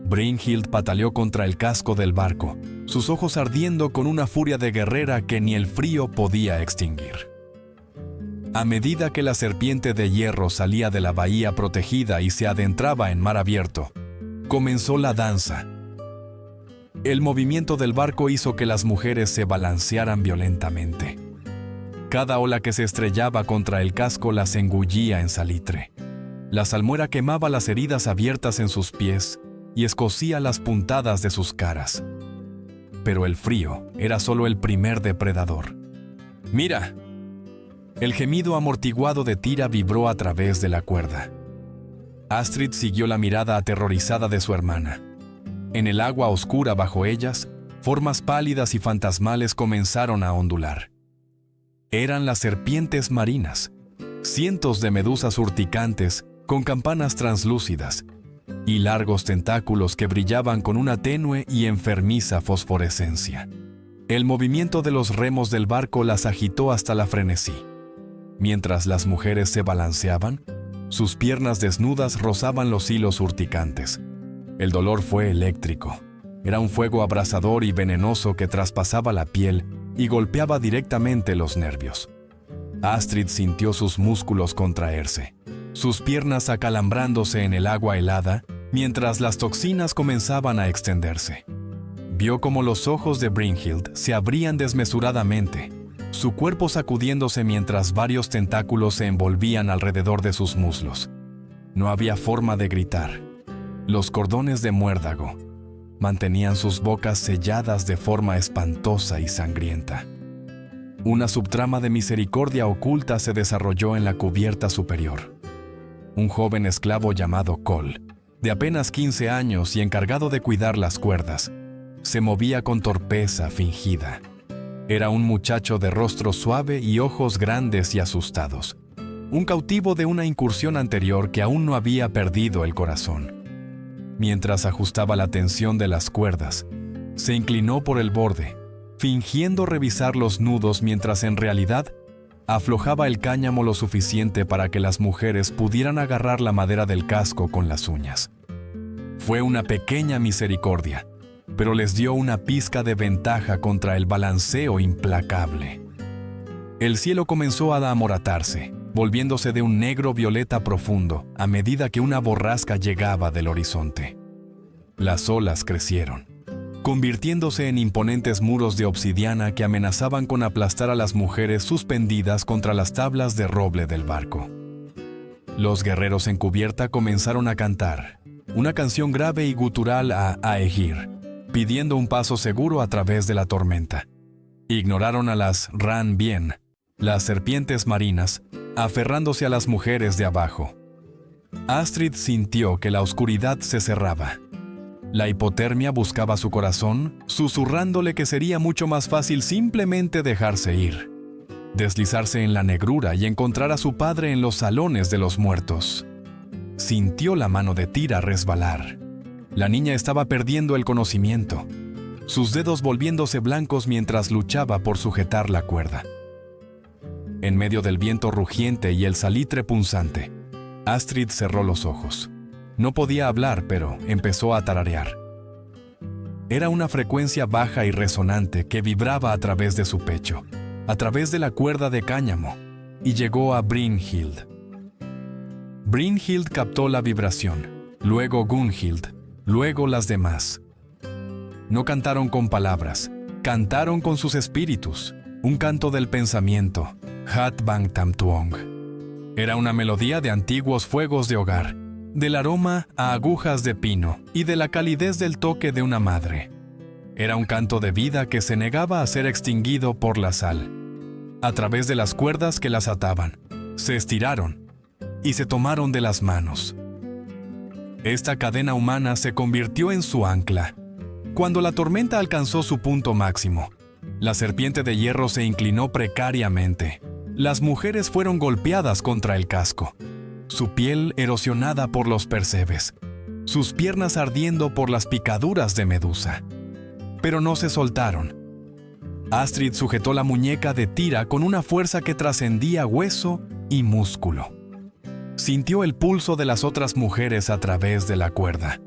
Brynhild pataleó contra el casco del barco, sus ojos ardiendo con una furia de guerrera que ni el frío podía extinguir. A medida que la serpiente de hierro salía de la bahía protegida y se adentraba en mar abierto, comenzó la danza. El movimiento del barco hizo que las mujeres se balancearan violentamente. Cada ola que se estrellaba contra el casco las engullía en salitre. La salmuera quemaba las heridas abiertas en sus pies y escocía las puntadas de sus caras. Pero el frío era solo el primer depredador. ¡Mira! El gemido amortiguado de Tira vibró a través de la cuerda. Astrid siguió la mirada aterrorizada de su hermana. En el agua oscura bajo ellas, formas pálidas y fantasmales comenzaron a ondular. Eran las serpientes marinas, cientos de medusas urticantes con campanas translúcidas y largos tentáculos que brillaban con una tenue y enfermiza fosforescencia. El movimiento de los remos del barco las agitó hasta la frenesí. Mientras las mujeres se balanceaban, sus piernas desnudas rozaban los hilos urticantes. El dolor fue eléctrico. Era un fuego abrasador y venenoso que traspasaba la piel y golpeaba directamente los nervios. Astrid sintió sus músculos contraerse, sus piernas acalambrándose en el agua helada, mientras las toxinas comenzaban a extenderse. Vio cómo los ojos de Brynhild se abrían desmesuradamente, su cuerpo sacudiéndose mientras varios tentáculos se envolvían alrededor de sus muslos. No había forma de gritar. Los cordones de muérdago mantenían sus bocas selladas de forma espantosa y sangrienta. Una subtrama de misericordia oculta se desarrolló en la cubierta superior. Un joven esclavo llamado Cole, de apenas 15 años y encargado de cuidar las cuerdas, se movía con torpeza fingida. Era un muchacho de rostro suave y ojos grandes y asustados, un cautivo de una incursión anterior que aún no había perdido el corazón. Mientras ajustaba la tensión de las cuerdas, se inclinó por el borde, fingiendo revisar los nudos mientras en realidad aflojaba el cáñamo lo suficiente para que las mujeres pudieran agarrar la madera del casco con las uñas. Fue una pequeña misericordia, pero les dio una pizca de ventaja contra el balanceo implacable. El cielo comenzó a amoratarse, volviéndose de un negro violeta profundo a medida que una borrasca llegaba del horizonte. Las olas crecieron, convirtiéndose en imponentes muros de obsidiana que amenazaban con aplastar a las mujeres suspendidas contra las tablas de roble del barco. Los guerreros en cubierta comenzaron a cantar, una canción grave y gutural a Aegir, pidiendo un paso seguro a través de la tormenta. Ignoraron a las Ran Bien, las serpientes marinas, aferrándose a las mujeres de abajo. Astrid sintió que la oscuridad se cerraba. La hipotermia buscaba su corazón, susurrándole que sería mucho más fácil simplemente dejarse ir, deslizarse en la negrura y encontrar a su padre en los salones de los muertos. Sintió la mano de Tira resbalar. La niña estaba perdiendo el conocimiento, sus dedos volviéndose blancos mientras luchaba por sujetar la cuerda. En medio del viento rugiente y el salitre punzante, Astrid cerró los ojos. No podía hablar, pero empezó a tararear. Era una frecuencia baja y resonante que vibraba a través de su pecho, a través de la cuerda de cáñamo, y llegó a Brynhild. Brynhild captó la vibración, luego Gunhild, luego las demás. No cantaron con palabras, cantaron con sus espíritus, un canto del pensamiento, Hat Bang Tam Tuong. Era una melodía de antiguos fuegos de hogar, del aroma a agujas de pino y de la calidez del toque de una madre. Era un canto de vida que se negaba a ser extinguido por la sal. A través de las cuerdas que las ataban, se estiraron y se tomaron de las manos. Esta cadena humana se convirtió en su ancla. Cuando la tormenta alcanzó su punto máximo, la serpiente de hierro se inclinó precariamente. Las mujeres fueron golpeadas contra el casco, su piel erosionada por los percebes, sus piernas ardiendo por las picaduras de medusa. Pero no se soltaron. Astrid sujetó la muñeca de Tira con una fuerza que trascendía hueso y músculo. sintió el pulso de las otras mujeres a través de la cuerda.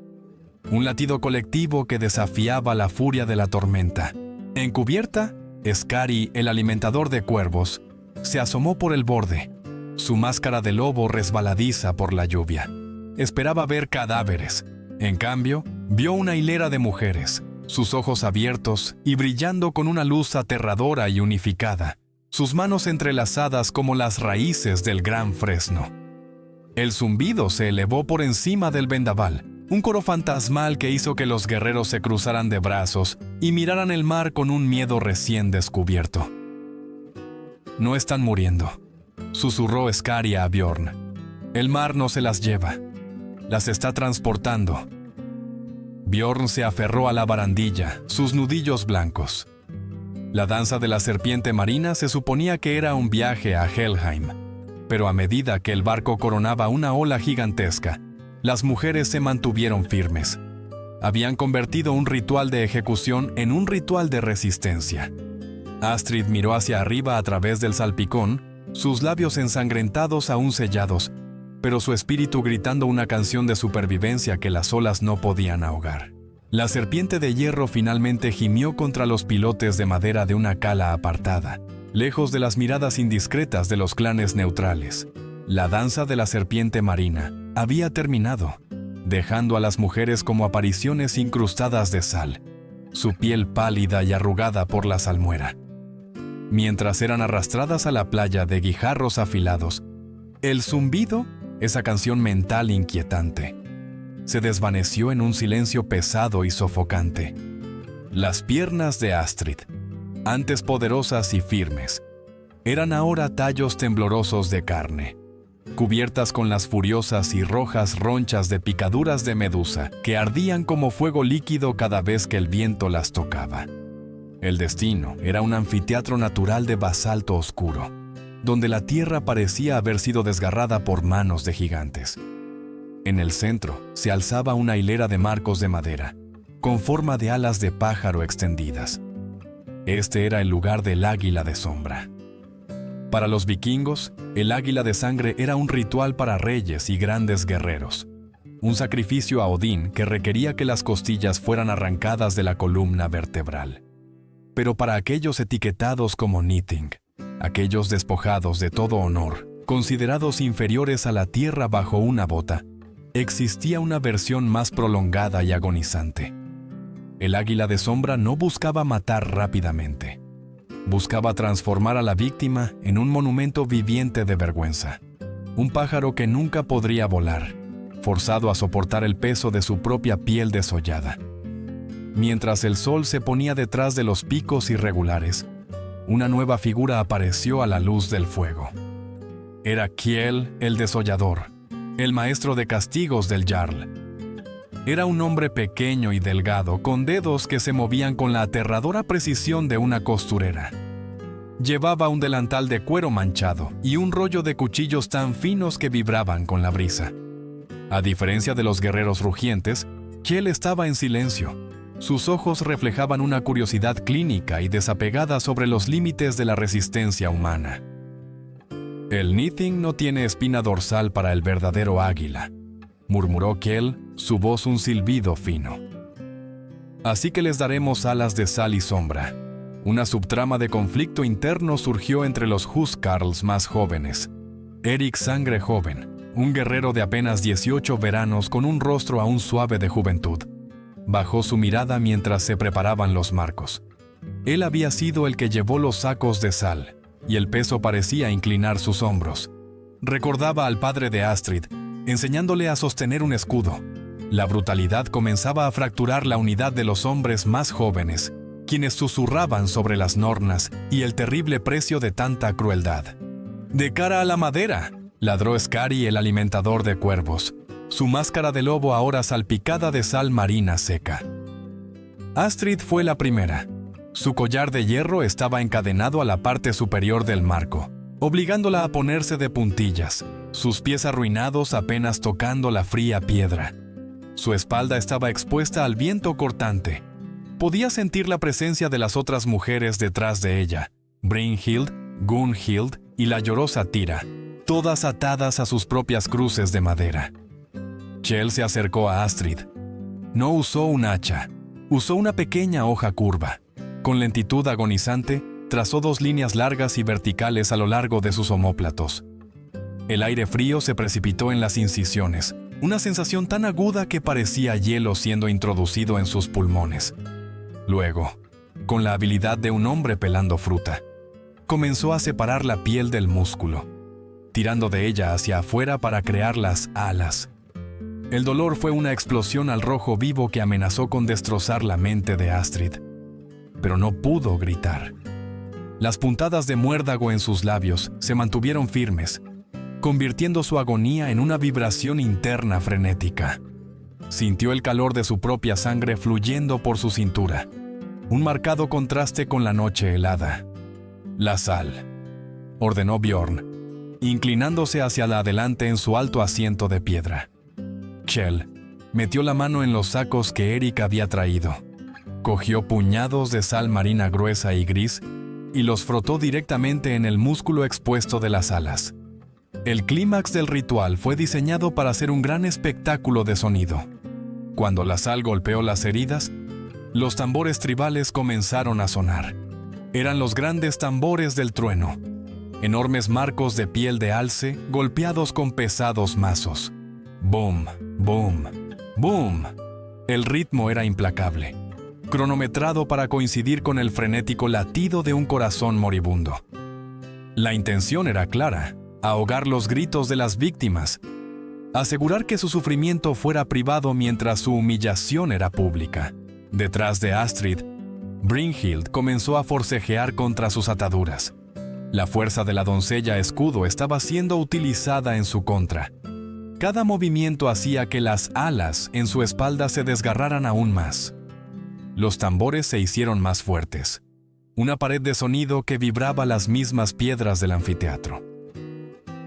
Un latido colectivo que desafiaba la furia de la tormenta. Encubierta, Skari, el alimentador de cuervos, se asomó por el borde, su máscara de lobo resbaladiza por la lluvia. Esperaba ver cadáveres. En cambio, vio una hilera de mujeres, sus ojos abiertos y brillando con una luz aterradora y unificada, sus manos entrelazadas como las raíces del gran fresno. El zumbido se elevó por encima del vendaval, un coro fantasmal que hizo que los guerreros se cruzaran de brazos y miraran el mar con un miedo recién descubierto. «No están muriendo», susurró Skari a Bjorn. «El mar no se las lleva. Las está transportando». Bjorn se aferró a la barandilla, sus nudillos blancos. La danza de la serpiente marina se suponía que era un viaje a Helheim, pero a medida que el barco coronaba una ola gigantesca, las mujeres se mantuvieron firmes. Habían convertido un ritual de ejecución en un ritual de resistencia. Astrid miró hacia arriba a través del salpicón, sus labios ensangrentados aún sellados, pero su espíritu gritando una canción de supervivencia que las olas no podían ahogar. La serpiente de hierro finalmente gimió contra los pilotes de madera de una cala apartada, lejos de las miradas indiscretas de los clanes neutrales. La danza de la serpiente marina había terminado, dejando a las mujeres como apariciones incrustadas de sal, su piel pálida y arrugada por la salmuera. Mientras eran arrastradas a la playa de guijarros afilados, el zumbido, esa canción mental inquietante, se desvaneció en un silencio pesado y sofocante. Las piernas de Astrid, antes poderosas y firmes, eran ahora tallos temblorosos de carne, cubiertas con las furiosas y rojas ronchas de picaduras de medusa que ardían como fuego líquido cada vez que el viento las tocaba. El destino era un anfiteatro natural de basalto oscuro, donde la tierra parecía haber sido desgarrada por manos de gigantes. En el centro se alzaba una hilera de marcos de madera, con forma de alas de pájaro extendidas. Este era el lugar del águila de sombra. Para los vikingos, el águila de sangre era un ritual para reyes y grandes guerreros, un sacrificio a Odín que requería que las costillas fueran arrancadas de la columna vertebral. Pero para aquellos etiquetados como Nithing, aquellos despojados de todo honor, considerados inferiores a la tierra bajo una bota, existía una versión más prolongada y agonizante. El águila de sombra no buscaba matar rápidamente. Buscaba transformar a la víctima en un monumento viviente de vergüenza. Un pájaro que nunca podría volar, forzado a soportar el peso de su propia piel desollada. Mientras el sol se ponía detrás de los picos irregulares, una nueva figura apareció a la luz del fuego. Era Kjell el desollador, el maestro de castigos del Jarl. Era un hombre pequeño y delgado, con dedos que se movían con la aterradora precisión de una costurera. Llevaba un delantal de cuero manchado y un rollo de cuchillos tan finos que vibraban con la brisa. A diferencia de los guerreros rugientes, Kjell estaba en silencio. Sus ojos reflejaban una curiosidad clínica y desapegada sobre los límites de la resistencia humana. «El Nithing no tiene espina dorsal para el verdadero águila», murmuró Kjell, su voz un silbido fino. «Así que les daremos alas de sal y sombra». Una subtrama de conflicto interno surgió entre los huskarls más jóvenes. Eric Sangre Joven, un guerrero de apenas 18 veranos con un rostro aún suave de juventud, bajó su mirada mientras se preparaban los marcos. Él había sido el que llevó los sacos de sal, y el peso parecía inclinar sus hombros. Recordaba al padre de Astrid, enseñándole a sostener un escudo. La brutalidad comenzaba a fracturar la unidad de los hombres más jóvenes, quienes susurraban sobre las nornas y el terrible precio de tanta crueldad. «¡De cara a la madera!», ladró Skari, el alimentador de cuervos, su máscara de lobo ahora salpicada de sal marina seca. Astrid fue la primera. Su collar de hierro estaba encadenado a la parte superior del marco, obligándola a ponerse de puntillas, sus pies arruinados apenas tocando la fría piedra. Su espalda estaba expuesta al viento cortante. Podía sentir la presencia de las otras mujeres detrás de ella, Brynhild, Gunhild y la llorosa Tira, todas atadas a sus propias cruces de madera. Kjell se acercó a Astrid. No usó un hacha, usó una pequeña hoja curva. Con lentitud agonizante, trazó 2 líneas largas y verticales a lo largo de sus omóplatos. El aire frío se precipitó en las incisiones, una sensación tan aguda que parecía hielo siendo introducido en sus pulmones. Luego, con la habilidad de un hombre pelando fruta, comenzó a separar la piel del músculo, tirando de ella hacia afuera para crear las alas. El dolor fue una explosión al rojo vivo que amenazó con destrozar la mente de Astrid, pero no pudo gritar. Las puntadas de muérdago en sus labios se mantuvieron firmes, convirtiendo su agonía en una vibración interna frenética. Sintió el calor de su propia sangre fluyendo por su cintura, un marcado contraste con la noche helada. «La sal», ordenó Bjorn, inclinándose hacia adelante en su alto asiento de piedra. Kjell metió la mano en los sacos que Erik había traído, cogió puñados de sal marina gruesa y gris y los frotó directamente en el músculo expuesto de las alas. El clímax del ritual fue diseñado para ser un gran espectáculo de sonido. Cuando la sal golpeó las heridas, los tambores tribales comenzaron a sonar. Eran los grandes tambores del trueno, enormes marcos de piel de alce golpeados con pesados mazos. Boom, boom, boom. El ritmo era implacable, cronometrado para coincidir con el frenético latido de un corazón moribundo. La intención era clara: ahogar los gritos de las víctimas, asegurar que su sufrimiento fuera privado mientras su humillación era pública. Detrás de Astrid, Brynhild comenzó a forcejear contra sus ataduras. La fuerza de la doncella escudo estaba siendo utilizada en su contra. Cada movimiento hacía que las alas en su espalda se desgarraran aún más. Los tambores se hicieron más fuertes, una pared de sonido que vibraba las mismas piedras del anfiteatro.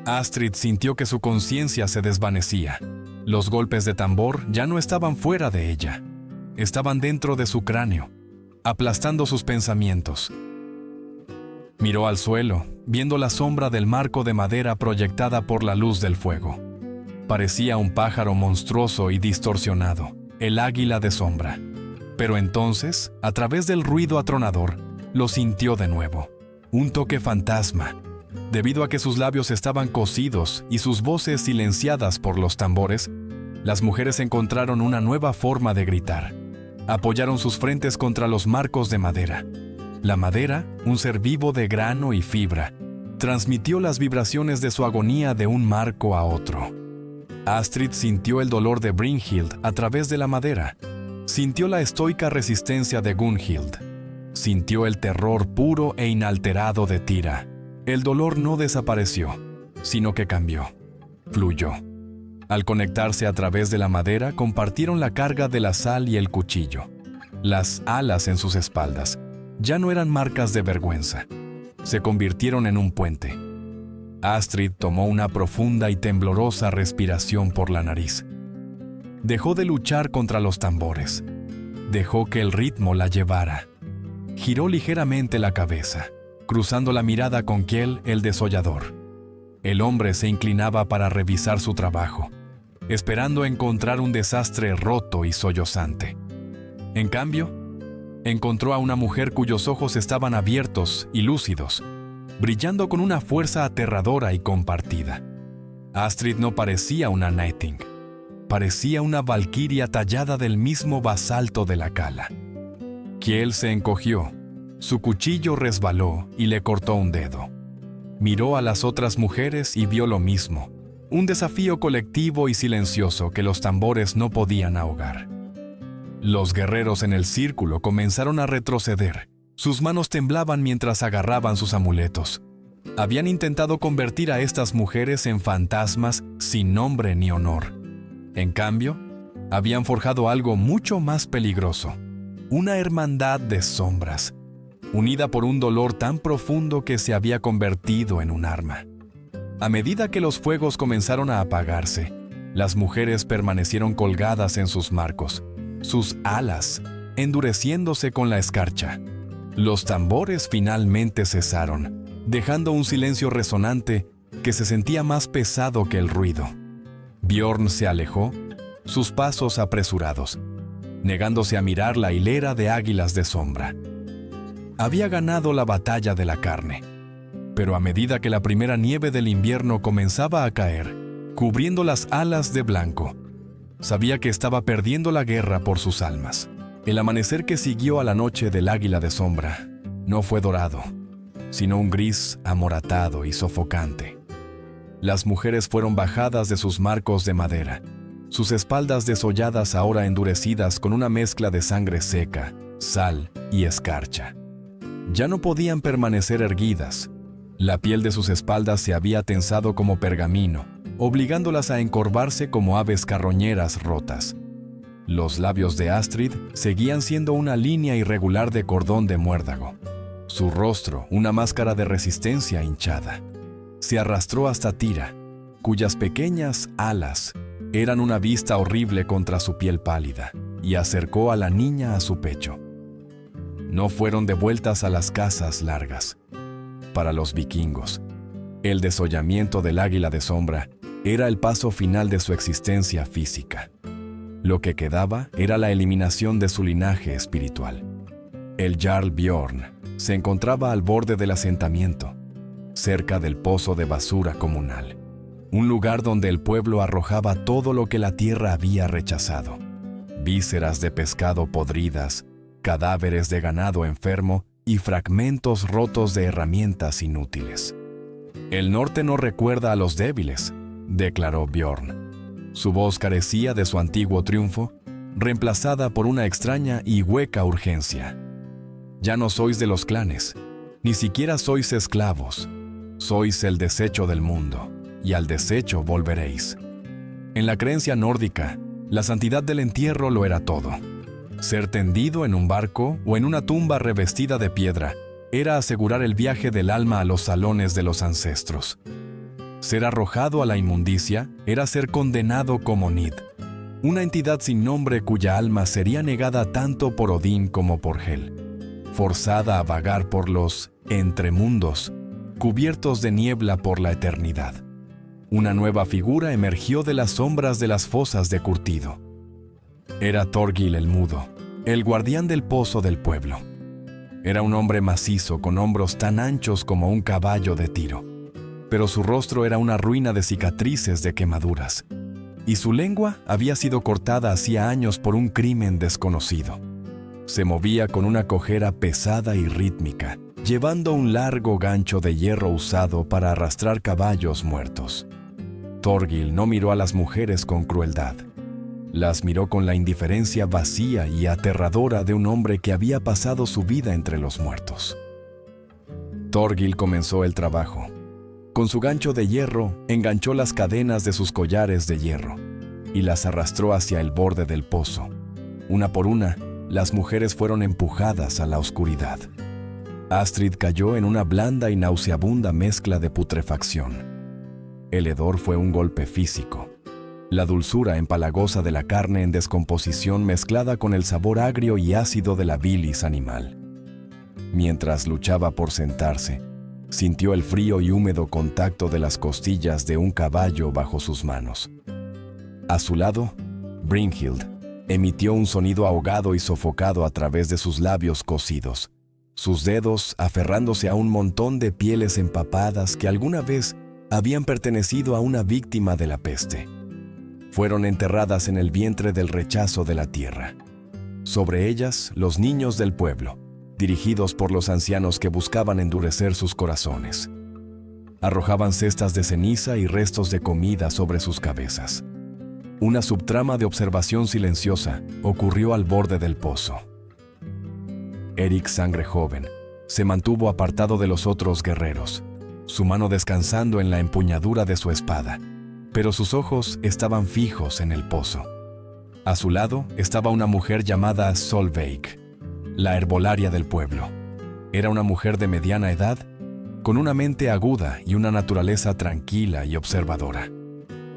Astrid sintió que su conciencia se desvanecía. Los golpes de tambor ya no estaban fuera de ella, estaban dentro de su cráneo, aplastando sus pensamientos. Miró al suelo, viendo la sombra del marco de madera proyectada por la luz del fuego. Parecía un pájaro monstruoso y distorsionado, el águila de sombra. Pero entonces, a través del ruido atronador, lo sintió de nuevo. Un toque fantasma, debido a que sus labios estaban cosidos y sus voces silenciadas por los tambores. Las mujeres encontraron una nueva forma de gritar. Apoyaron sus frentes contra los marcos de madera. La madera, un ser vivo de grano y fibra, transmitió las vibraciones de su agonía de un marco a otro. Astrid sintió el dolor de Brynhild a través de la madera. Sintió la estoica resistencia de Gunhild. Sintió el terror puro e inalterado de Thyra. El dolor no desapareció, sino que cambió, fluyó. Al conectarse a través de la madera, compartieron la carga de la sal y el cuchillo. Las alas en sus espaldas ya no eran marcas de vergüenza. Se convirtieron en un puente. Astrid tomó una profunda y temblorosa respiración por la nariz. Dejó de luchar contra los tambores. Dejó que el ritmo la llevara. Giró ligeramente la cabeza, cruzando la mirada con Kjell, el desollador. El hombre se inclinaba para revisar su trabajo, esperando encontrar un desastre roto y sollozante. En cambio, encontró a una mujer cuyos ojos estaban abiertos y lúcidos, brillando con una fuerza aterradora y compartida. Astrid no parecía una Nightwing, parecía una valquiria tallada del mismo basalto de la cala. Kjell se encogió, su cuchillo resbaló y le cortó un dedo. Miró a las otras mujeres y vio lo mismo, un desafío colectivo y silencioso que los tambores no podían ahogar. Los guerreros en el círculo comenzaron a retroceder. Sus manos temblaban mientras agarraban sus amuletos. Habían intentado convertir a estas mujeres en fantasmas sin nombre ni honor. En cambio, habían forjado algo mucho más peligroso, una hermandad de sombras, unida por un dolor tan profundo que se había convertido en un arma. A medida que los fuegos comenzaron a apagarse, las mujeres permanecieron colgadas en sus marcos, sus alas endureciéndose con la escarcha. Los tambores finalmente cesaron, dejando un silencio resonante que se sentía más pesado que el ruido. Bjorn se alejó, sus pasos apresurados, negándose a mirar la hilera de águilas de sombra. Había ganado la batalla de la carne, pero a medida que la primera nieve del invierno comenzaba a caer, cubriendo las alas de blanco, sabía que estaba perdiendo la guerra por sus almas. El amanecer que siguió a la noche del águila de sombra no fue dorado, sino un gris amoratado y sofocante. Las mujeres fueron bajadas de sus marcos de madera, sus espaldas desolladas ahora endurecidas con una mezcla de sangre seca, sal y escarcha. Ya no podían permanecer erguidas. La piel de sus espaldas se había tensado como pergamino, obligándolas a encorvarse como aves carroñeras rotas. Los labios de Astrid seguían siendo una línea irregular de cordón de muérdago. Su rostro, una máscara de resistencia hinchada. Se arrastró hasta Tira, cuyas pequeñas alas eran una vista horrible contra su piel pálida, y acercó a la niña a su pecho. No fueron devueltas a las casas largas. Para los vikingos, el desollamiento del águila de sombra era el paso final de su existencia física. Lo que quedaba era la eliminación de su linaje espiritual. El Jarl Bjorn se encontraba al borde del asentamiento, cerca del pozo de basura comunal, un lugar donde el pueblo arrojaba todo lo que la tierra había rechazado: vísceras de pescado podridas, cadáveres de ganado enfermo y fragmentos rotos de herramientas inútiles. «El norte no recuerda a los débiles», declaró Bjorn. Su voz carecía de su antiguo triunfo, reemplazada por una extraña y hueca urgencia. «Ya no sois de los clanes, ni siquiera sois esclavos. Sois el desecho del mundo, y al desecho volveréis». En la creencia nórdica, la santidad del entierro lo era todo. Ser tendido en un barco o en una tumba revestida de piedra era asegurar el viaje del alma a los salones de los ancestros. Ser arrojado a la inmundicia era ser condenado como Nid, una entidad sin nombre cuya alma sería negada tanto por Odín como por Hel, forzada a vagar por los entremundos, cubiertos de niebla por la eternidad. Una nueva figura emergió de las sombras de las fosas de curtido. Era Thorgil el Mudo, el guardián del pozo del pueblo. Era un hombre macizo con hombros tan anchos como un caballo de tiro, pero su rostro era una ruina de cicatrices de quemaduras, y su lengua había sido cortada hacía años por un crimen desconocido. Se movía con una cojera pesada y rítmica, llevando un largo gancho de hierro usado para arrastrar caballos muertos. Thorgil no miró a las mujeres con crueldad. Las miró con la indiferencia vacía y aterradora de un hombre que había pasado su vida entre los muertos. Thorgil comenzó el trabajo. Con su gancho de hierro, enganchó las cadenas de sus collares de hierro y las arrastró hacia el borde del pozo. Una por una, las mujeres fueron empujadas a la oscuridad. Astrid cayó en una blanda y nauseabunda mezcla de putrefacción. El hedor fue un golpe físico. La dulzura empalagosa de la carne en descomposición mezclada con el sabor agrio y ácido de la bilis animal. Mientras luchaba por sentarse, sintió el frío y húmedo contacto de las costillas de un caballo bajo sus manos. A su lado, Brynhild emitió un sonido ahogado y sofocado a través de sus labios cocidos, sus dedos aferrándose a un montón de pieles empapadas que alguna vez habían pertenecido a una víctima de la peste. Fueron enterradas en el vientre del rechazo de la tierra. Sobre ellas, los niños del pueblo, dirigidos por los ancianos que buscaban endurecer sus corazones. Arrojaban cestas de ceniza y restos de comida sobre sus cabezas. Una subtrama de observación silenciosa ocurrió al borde del pozo. Eric, sangre joven, se mantuvo apartado de los otros guerreros, su mano descansando en la empuñadura de su espada, pero sus ojos estaban fijos en el pozo. A su lado estaba una mujer llamada Solveig, la herbolaria del pueblo. Era una mujer de mediana edad, con una mente aguda y una naturaleza tranquila y observadora.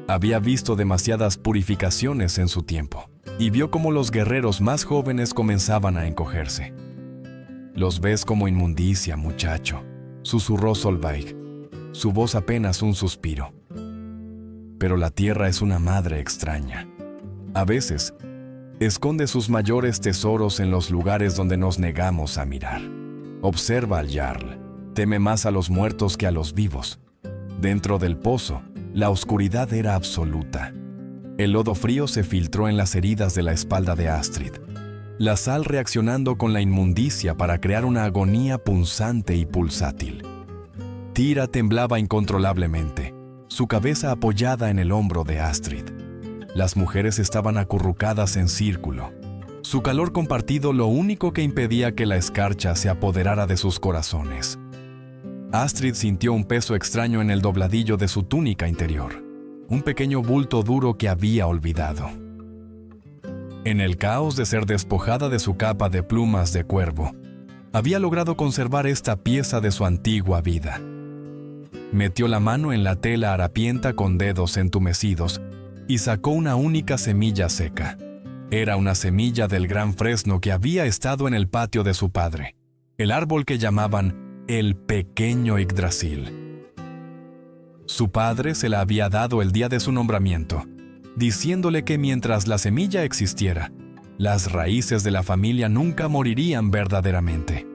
Había visto demasiadas purificaciones en su tiempo, y vio cómo los guerreros más jóvenes comenzaban a encogerse. «Los ves como inmundicia, muchacho», susurró Solveig. su voz apenas un suspiro. Pero la tierra es una madre extraña. A veces, esconde sus mayores tesoros en los lugares donde nos negamos a mirar. Observa al Jarl. Teme más a los muertos que a los vivos. Dentro del pozo, la oscuridad era absoluta. El lodo frío se filtró en las heridas de la espalda de Astrid, la sal reaccionando con la inmundicia para crear una agonía punzante y pulsátil. Tira temblaba incontrolablemente, su cabeza apoyada en el hombro de Astrid. Las mujeres estaban acurrucadas en círculo. Su calor compartido lo único que impedía que la escarcha se apoderara de sus corazones. Astrid sintió un peso extraño en el dobladillo de su túnica interior, un pequeño bulto duro que había olvidado. En el caos de ser despojada de su capa de plumas de cuervo, había logrado conservar esta pieza de su antigua vida. Metió la mano en la tela harapienta con dedos entumecidos y sacó una única semilla seca. Era una semilla del gran fresno que había estado en el patio de su padre, el árbol que llamaban el pequeño Yggdrasil. Su padre se la había dado el día de su nombramiento, diciéndole que mientras la semilla existiera, las raíces de la familia nunca morirían verdaderamente.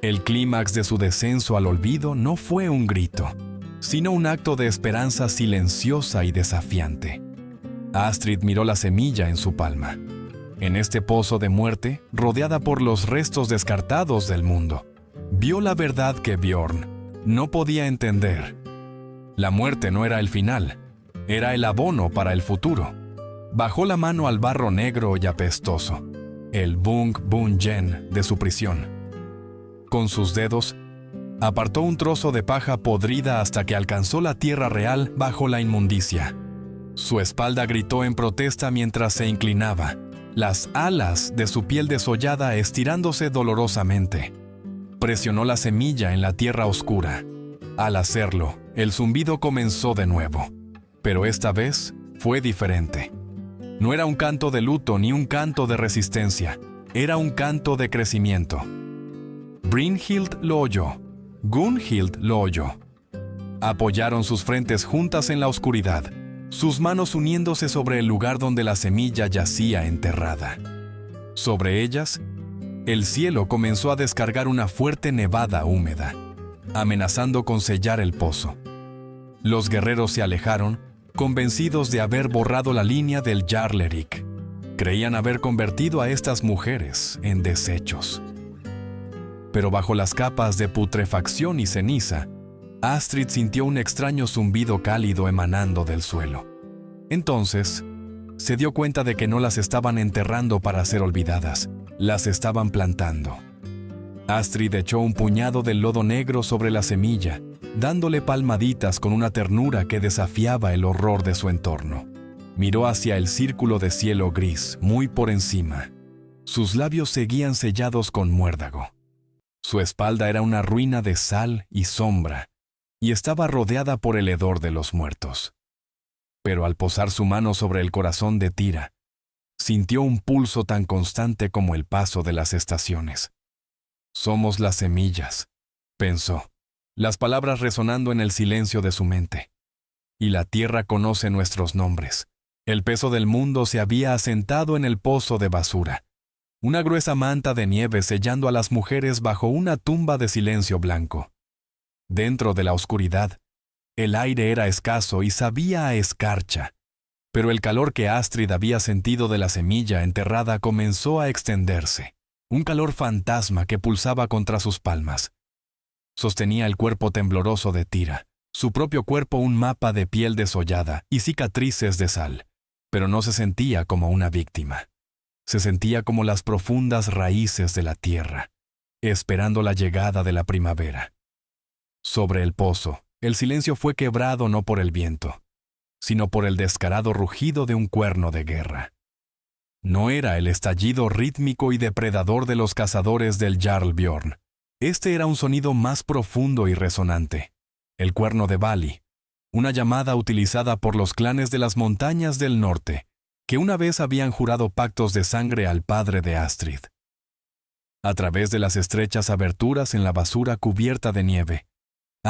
El clímax de su descenso al olvido no fue un grito, sino un acto de esperanza silenciosa y desafiante. Astrid miró la semilla en su palma. En este pozo de muerte, rodeada por los restos descartados del mundo, vio la verdad que Bjorn no podía entender. La muerte no era el final, era el abono para el futuro. Bajó la mano al barro negro y apestoso, el Bung Bun Yen de su prisión. Con sus dedos, apartó un trozo de paja podrida hasta que alcanzó la tierra real bajo la inmundicia. Su espalda gritó en protesta mientras se inclinaba, las alas de su piel desollada estirándose dolorosamente. Presionó la semilla en la tierra oscura. Al hacerlo, el zumbido comenzó de nuevo, pero esta vez fue diferente. No era un canto de luto ni un canto de resistencia, era un canto de crecimiento. Brynhild lo oyó, Gunhild lo oyó. Apoyaron sus frentes juntas en la oscuridad, sus manos uniéndose sobre el lugar donde la semilla yacía enterrada. Sobre ellas, el cielo comenzó a descargar una fuerte nevada húmeda, amenazando con sellar el pozo. Los guerreros se alejaron, convencidos de haber borrado la línea del Jarl Erik. Creían haber convertido a estas mujeres en desechos. Pero bajo las capas de putrefacción y ceniza, Astrid sintió un extraño zumbido cálido emanando del suelo. Entonces, se dio cuenta de que no las estaban enterrando para ser olvidadas, las estaban plantando. Astrid echó un puñado del lodo negro sobre la semilla, dándole palmaditas con una ternura que desafiaba el horror de su entorno. Miró hacia el círculo de cielo gris, muy por encima. Sus labios seguían sellados con muérdago. Su espalda era una ruina de sal y sombra, y estaba rodeada por el hedor de los muertos. Pero al posar su mano sobre el corazón de Tira, sintió un pulso tan constante como el paso de las estaciones. Somos las semillas, pensó, las palabras resonando en el silencio de su mente. Y la tierra conoce nuestros nombres. El peso del mundo se había asentado en el pozo de basura. Una gruesa manta de nieve sellando a las mujeres bajo una tumba de silencio blanco. Dentro de la oscuridad, el aire era escaso y sabía a escarcha, pero el calor que Astrid había sentido de la semilla enterrada comenzó a extenderse, un calor fantasma que pulsaba contra sus palmas. Sostenía el cuerpo tembloroso de Tira, su propio cuerpo un mapa de piel desollada y cicatrices de sal, pero no se sentía como una víctima. Se sentía como las profundas raíces de la tierra, esperando la llegada de la primavera. Sobre el pozo, el silencio fue quebrado no por el viento, sino por el descarado rugido de un cuerno de guerra. No era el estallido rítmico y depredador de los cazadores del Jarl Bjorn. Este era un sonido más profundo y resonante, el cuerno de Vali, una llamada utilizada por los clanes de las montañas del norte, que una vez habían jurado pactos de sangre al padre de Astrid. A través de las estrechas aberturas en la basura cubierta de nieve,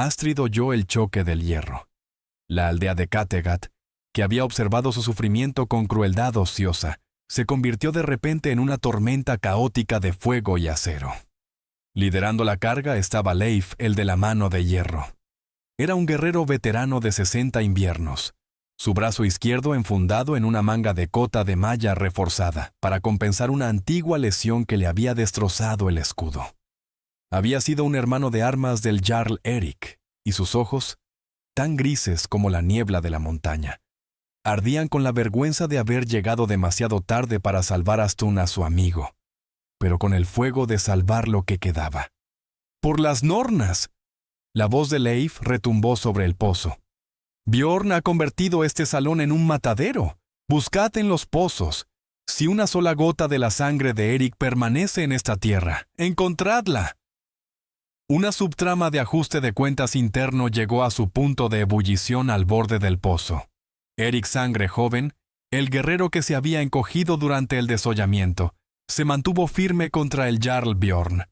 Astrid oyó el choque del hierro. La aldea de Kattegat, que había observado su sufrimiento con crueldad ociosa, se convirtió de repente en una tormenta caótica de fuego y acero. Liderando la carga estaba Leif, el de la mano de hierro. Era un guerrero veterano de 60 inviernos, su brazo izquierdo enfundado en una manga de cota de malla reforzada para compensar una antigua lesión que le había destrozado el escudo. Había sido un hermano de armas del Jarl Erik, y sus ojos, tan grises como la niebla de la montaña, ardían con la vergüenza de haber llegado demasiado tarde para salvar a Stun, a su amigo, pero con el fuego de salvar lo que quedaba. ¡Por las Nornas! La voz de Leif retumbó sobre el pozo. Bjorn ha convertido este salón en un matadero. Buscad en los pozos. Si una sola gota de la sangre de Erik permanece en esta tierra, encontradla. Una subtrama de ajuste de cuentas interno llegó a su punto de ebullición al borde del pozo. Erik Sangre Joven, el guerrero que se había encogido durante el desollamiento, se mantuvo firme contra el Jarl Bjorn.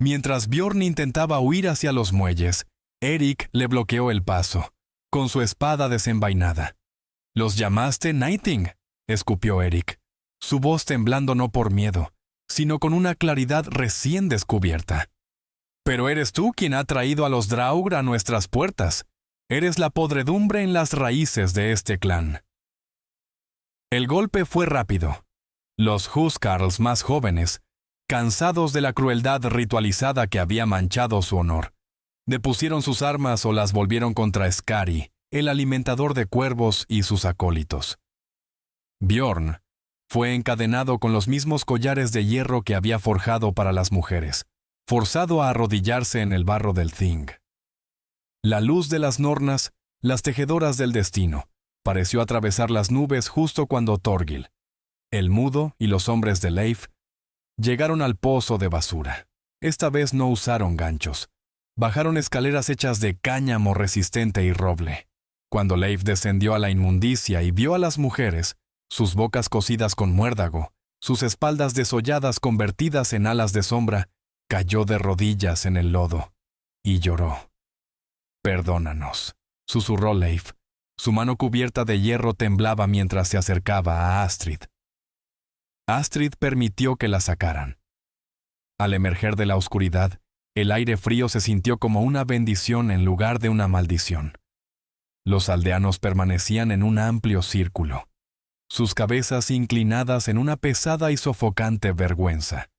Mientras Bjorn intentaba huir hacia los muelles, Erik le bloqueó el paso, con su espada desenvainada. «¿Los llamaste Nighting?», escupió Erik, su voz temblando no por miedo, sino con una claridad recién descubierta. «Pero eres tú quien ha traído a los Draugr a nuestras puertas. Eres la podredumbre en las raíces de este clan». El golpe fue rápido. Los Huskarls más jóvenes, cansados de la crueldad ritualizada que había manchado su honor, depusieron sus armas o las volvieron contra Skari, el alimentador de cuervos, y sus acólitos. Bjorn fue encadenado con los mismos collares de hierro que había forjado para las mujeres, forzado a arrodillarse en el barro del Thing. La luz de las Nornas, las tejedoras del destino, pareció atravesar las nubes justo cuando Thorgil, el mudo, y los hombres de Leif llegaron al pozo de basura. Esta vez no usaron ganchos. Bajaron escaleras hechas de cáñamo resistente y roble. Cuando Leif descendió a la inmundicia y vio a las mujeres, sus bocas cosidas con muérdago, sus espaldas desolladas convertidas en alas de sombra, cayó de rodillas en el lodo y lloró. «Perdónanos», susurró Leif. Su mano cubierta de hierro temblaba mientras se acercaba a Astrid. Astrid permitió que la sacaran. Al emerger de la oscuridad, el aire frío se sintió como una bendición en lugar de una maldición. Los aldeanos permanecían en un amplio círculo, sus cabezas inclinadas en una pesada y sofocante vergüenza.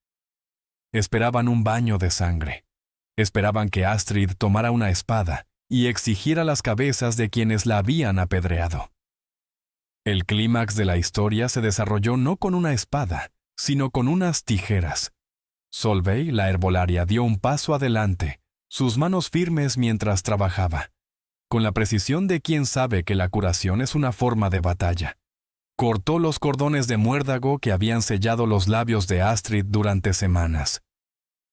Esperaban un baño de sangre. Esperaban que Astrid tomara una espada y exigiera las cabezas de quienes la habían apedreado. El clímax de la historia se desarrolló no con una espada, sino con unas tijeras. Solveig, la herbolaria, dio un paso adelante, sus manos firmes mientras trabajaba, con la precisión de quien sabe que la curación es una forma de batalla. Cortó los cordones de muérdago que habían sellado los labios de Astrid durante semanas.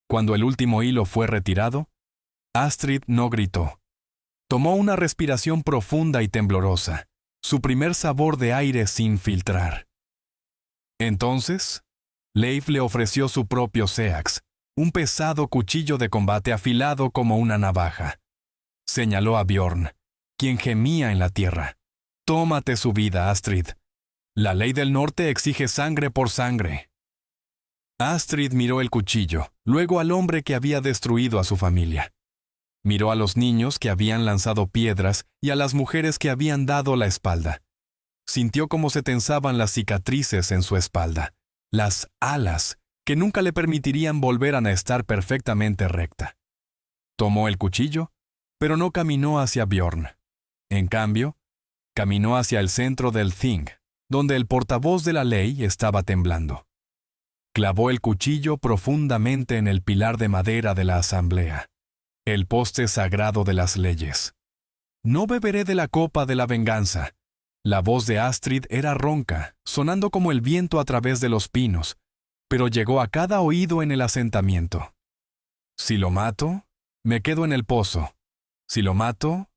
Cuando el último hilo fue retirado, Astrid no gritó. Tomó una respiración profunda y temblorosa, su primer sabor de aire sin filtrar. Entonces, Leif le ofreció su propio seax, un pesado cuchillo de combate afilado como una navaja. Señaló a Bjorn, quien gemía en la tierra. «Tómate su vida, Astrid. La ley del norte exige sangre por sangre». Astrid miró el cuchillo, luego al hombre que había destruido a su familia. Miró a los niños que habían lanzado piedras y a las mujeres que habían dado la espalda. Sintió cómo se tensaban las cicatrices en su espalda, las alas que nunca le permitirían volver a estar perfectamente recta. Tomó el cuchillo, pero no caminó hacia Bjorn. En cambio, caminó hacia el centro del Thing, donde el portavoz de la ley estaba temblando. Clavó el cuchillo profundamente en el pilar de madera de la asamblea, el poste sagrado de las leyes. «No beberé de la copa de la venganza». La voz de Astrid era ronca, sonando como el viento a través de los pinos, pero llegó a cada oído en el asentamiento. «Si lo mato, me quedo en el pozo. Si lo mato,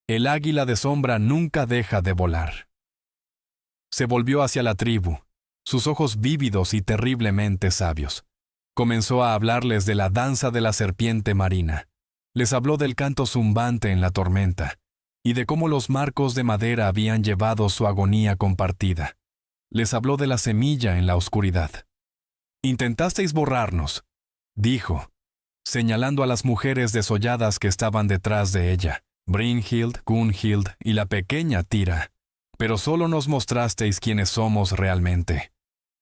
el águila de sombra nunca deja de volar». Se volvió hacia la tribu, sus ojos vívidos y terriblemente sabios. Comenzó a hablarles de la danza de la serpiente marina, Les habló del canto zumbante en la tormenta y de cómo los marcos de madera habían llevado su agonía compartida. Les habló de la semilla en la oscuridad. «Intentasteis borrarnos», dijo, señalando a las mujeres desolladas que estaban detrás de ella, Brynhild, Gunhild y la pequeña Tira, «pero solo nos mostrasteis quiénes somos realmente.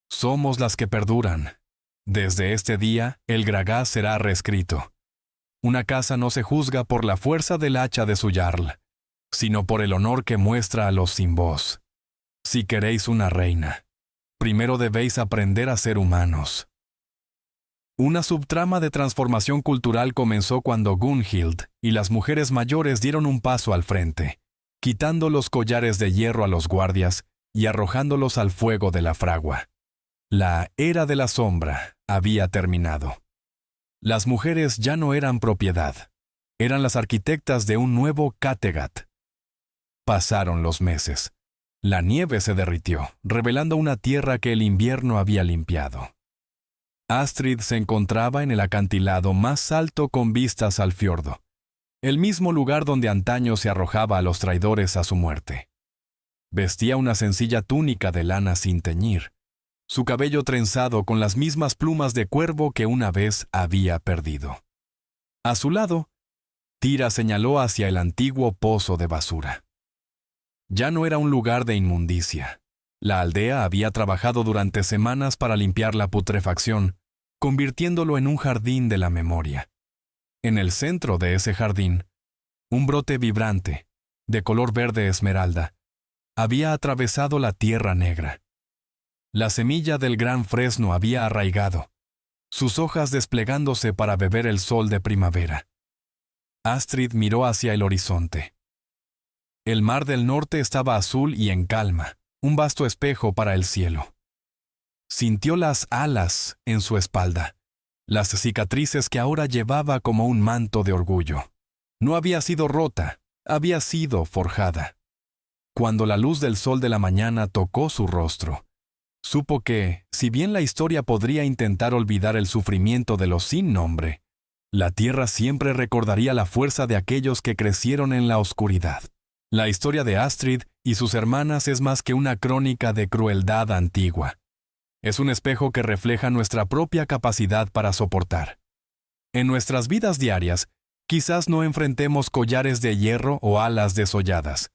Somos las que perduran. Desde este día, el Gragá será reescrito. Una casa no se juzga por la fuerza del hacha de su jarl, sino por el honor que muestra a los sin voz. Si queréis una reina, primero debéis aprender a ser humanos». Una subtrama de transformación cultural comenzó cuando Gunhild y las mujeres mayores dieron un paso al frente, quitando los collares de hierro a los guardias y arrojándolos al fuego de la fragua. La era de la sombra había terminado. Las mujeres ya no eran propiedad, eran las arquitectas de un nuevo Kattegat. Pasaron los meses. La nieve se derritió, revelando una tierra que el invierno había limpiado. Astrid se encontraba en el acantilado más alto con vistas al fiordo, el mismo lugar donde antaño se arrojaba a los traidores a su muerte. Vestía una sencilla túnica de lana sin teñir, su cabello trenzado con las mismas plumas de cuervo que una vez había perdido. A su lado, Tira señaló hacia el antiguo pozo de basura. Ya no era un lugar de inmundicia. La aldea había trabajado durante semanas para limpiar la putrefacción, convirtiéndolo en un jardín de la memoria. En el centro de ese jardín, un brote vibrante, de color verde esmeralda, había atravesado la tierra negra. La semilla del gran fresno había arraigado, sus hojas desplegándose para beber el sol de primavera. Astrid miró hacia el horizonte. El mar del norte estaba azul y en calma, un vasto espejo para el cielo. Sintió las alas en su espalda, las cicatrices que ahora llevaba como un manto de orgullo. No había sido rota, había sido forjada. Cuando la luz del sol de la mañana tocó su rostro, supo que, si bien la historia podría intentar olvidar el sufrimiento de los sin nombre, la tierra siempre recordaría la fuerza de aquellos que crecieron en la oscuridad. La historia de Astrid y sus hermanas es más que una crónica de crueldad antigua. Es un espejo que refleja nuestra propia capacidad para soportar. En nuestras vidas diarias, quizás no enfrentemos collares de hierro o alas desolladas,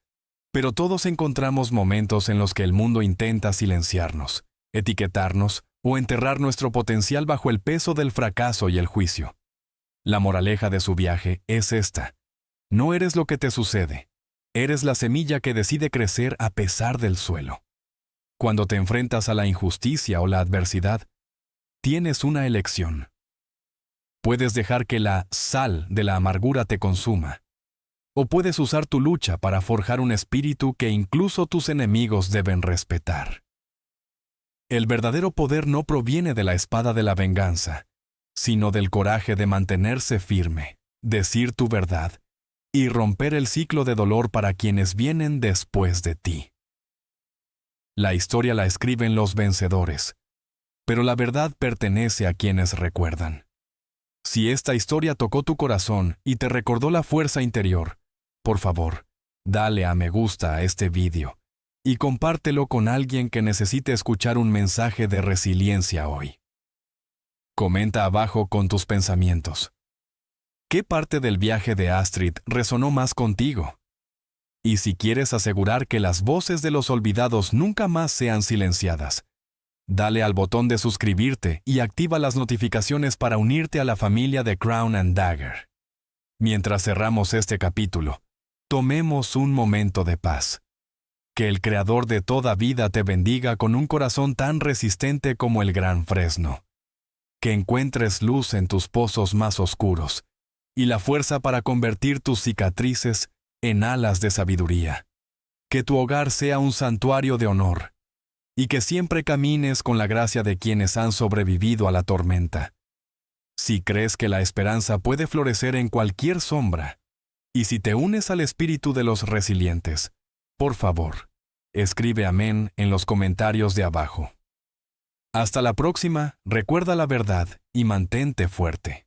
pero todos encontramos momentos en los que el mundo intenta silenciarnos, etiquetarnos o enterrar nuestro potencial bajo el peso del fracaso y el juicio. La moraleja de su viaje es esta: no eres lo que te sucede, eres la semilla que decide crecer a pesar del suelo. Cuando te enfrentas a la injusticia o la adversidad, tienes una elección. Puedes dejar que la sal de la amargura te consuma, o puedes usar tu lucha para forjar un espíritu que incluso tus enemigos deben respetar. El verdadero poder no proviene de la espada de la venganza, sino del coraje de mantenerse firme, decir tu verdad y romper el ciclo de dolor para quienes vienen después de ti. La historia la escriben los vencedores, pero la verdad pertenece a quienes recuerdan. Si esta historia tocó tu corazón y te recordó la fuerza interior, por favor, dale a me gusta a este vídeo y compártelo con alguien que necesite escuchar un mensaje de resiliencia hoy. Comenta abajo con tus pensamientos. ¿Qué parte del viaje de Astrid resonó más contigo? Y si quieres asegurar que las voces de los olvidados nunca más sean silenciadas, dale al botón de suscribirte y activa las notificaciones para unirte a la familia de Crown and Dagger. Mientras cerramos este capítulo, tomemos un momento de paz. Que el Creador de toda vida te bendiga con un corazón tan resistente como el gran fresno. Que encuentres luz en tus pozos más oscuros y la fuerza para convertir tus cicatrices en alas de sabiduría. Que tu hogar sea un santuario de honor y que siempre camines con la gracia de quienes han sobrevivido a la tormenta. Si crees que la esperanza puede florecer en cualquier sombra, y si te unes al espíritu de los resilientes, por favor, escribe amén en los comentarios de abajo. Hasta la próxima, recuerda la verdad y mantente fuerte.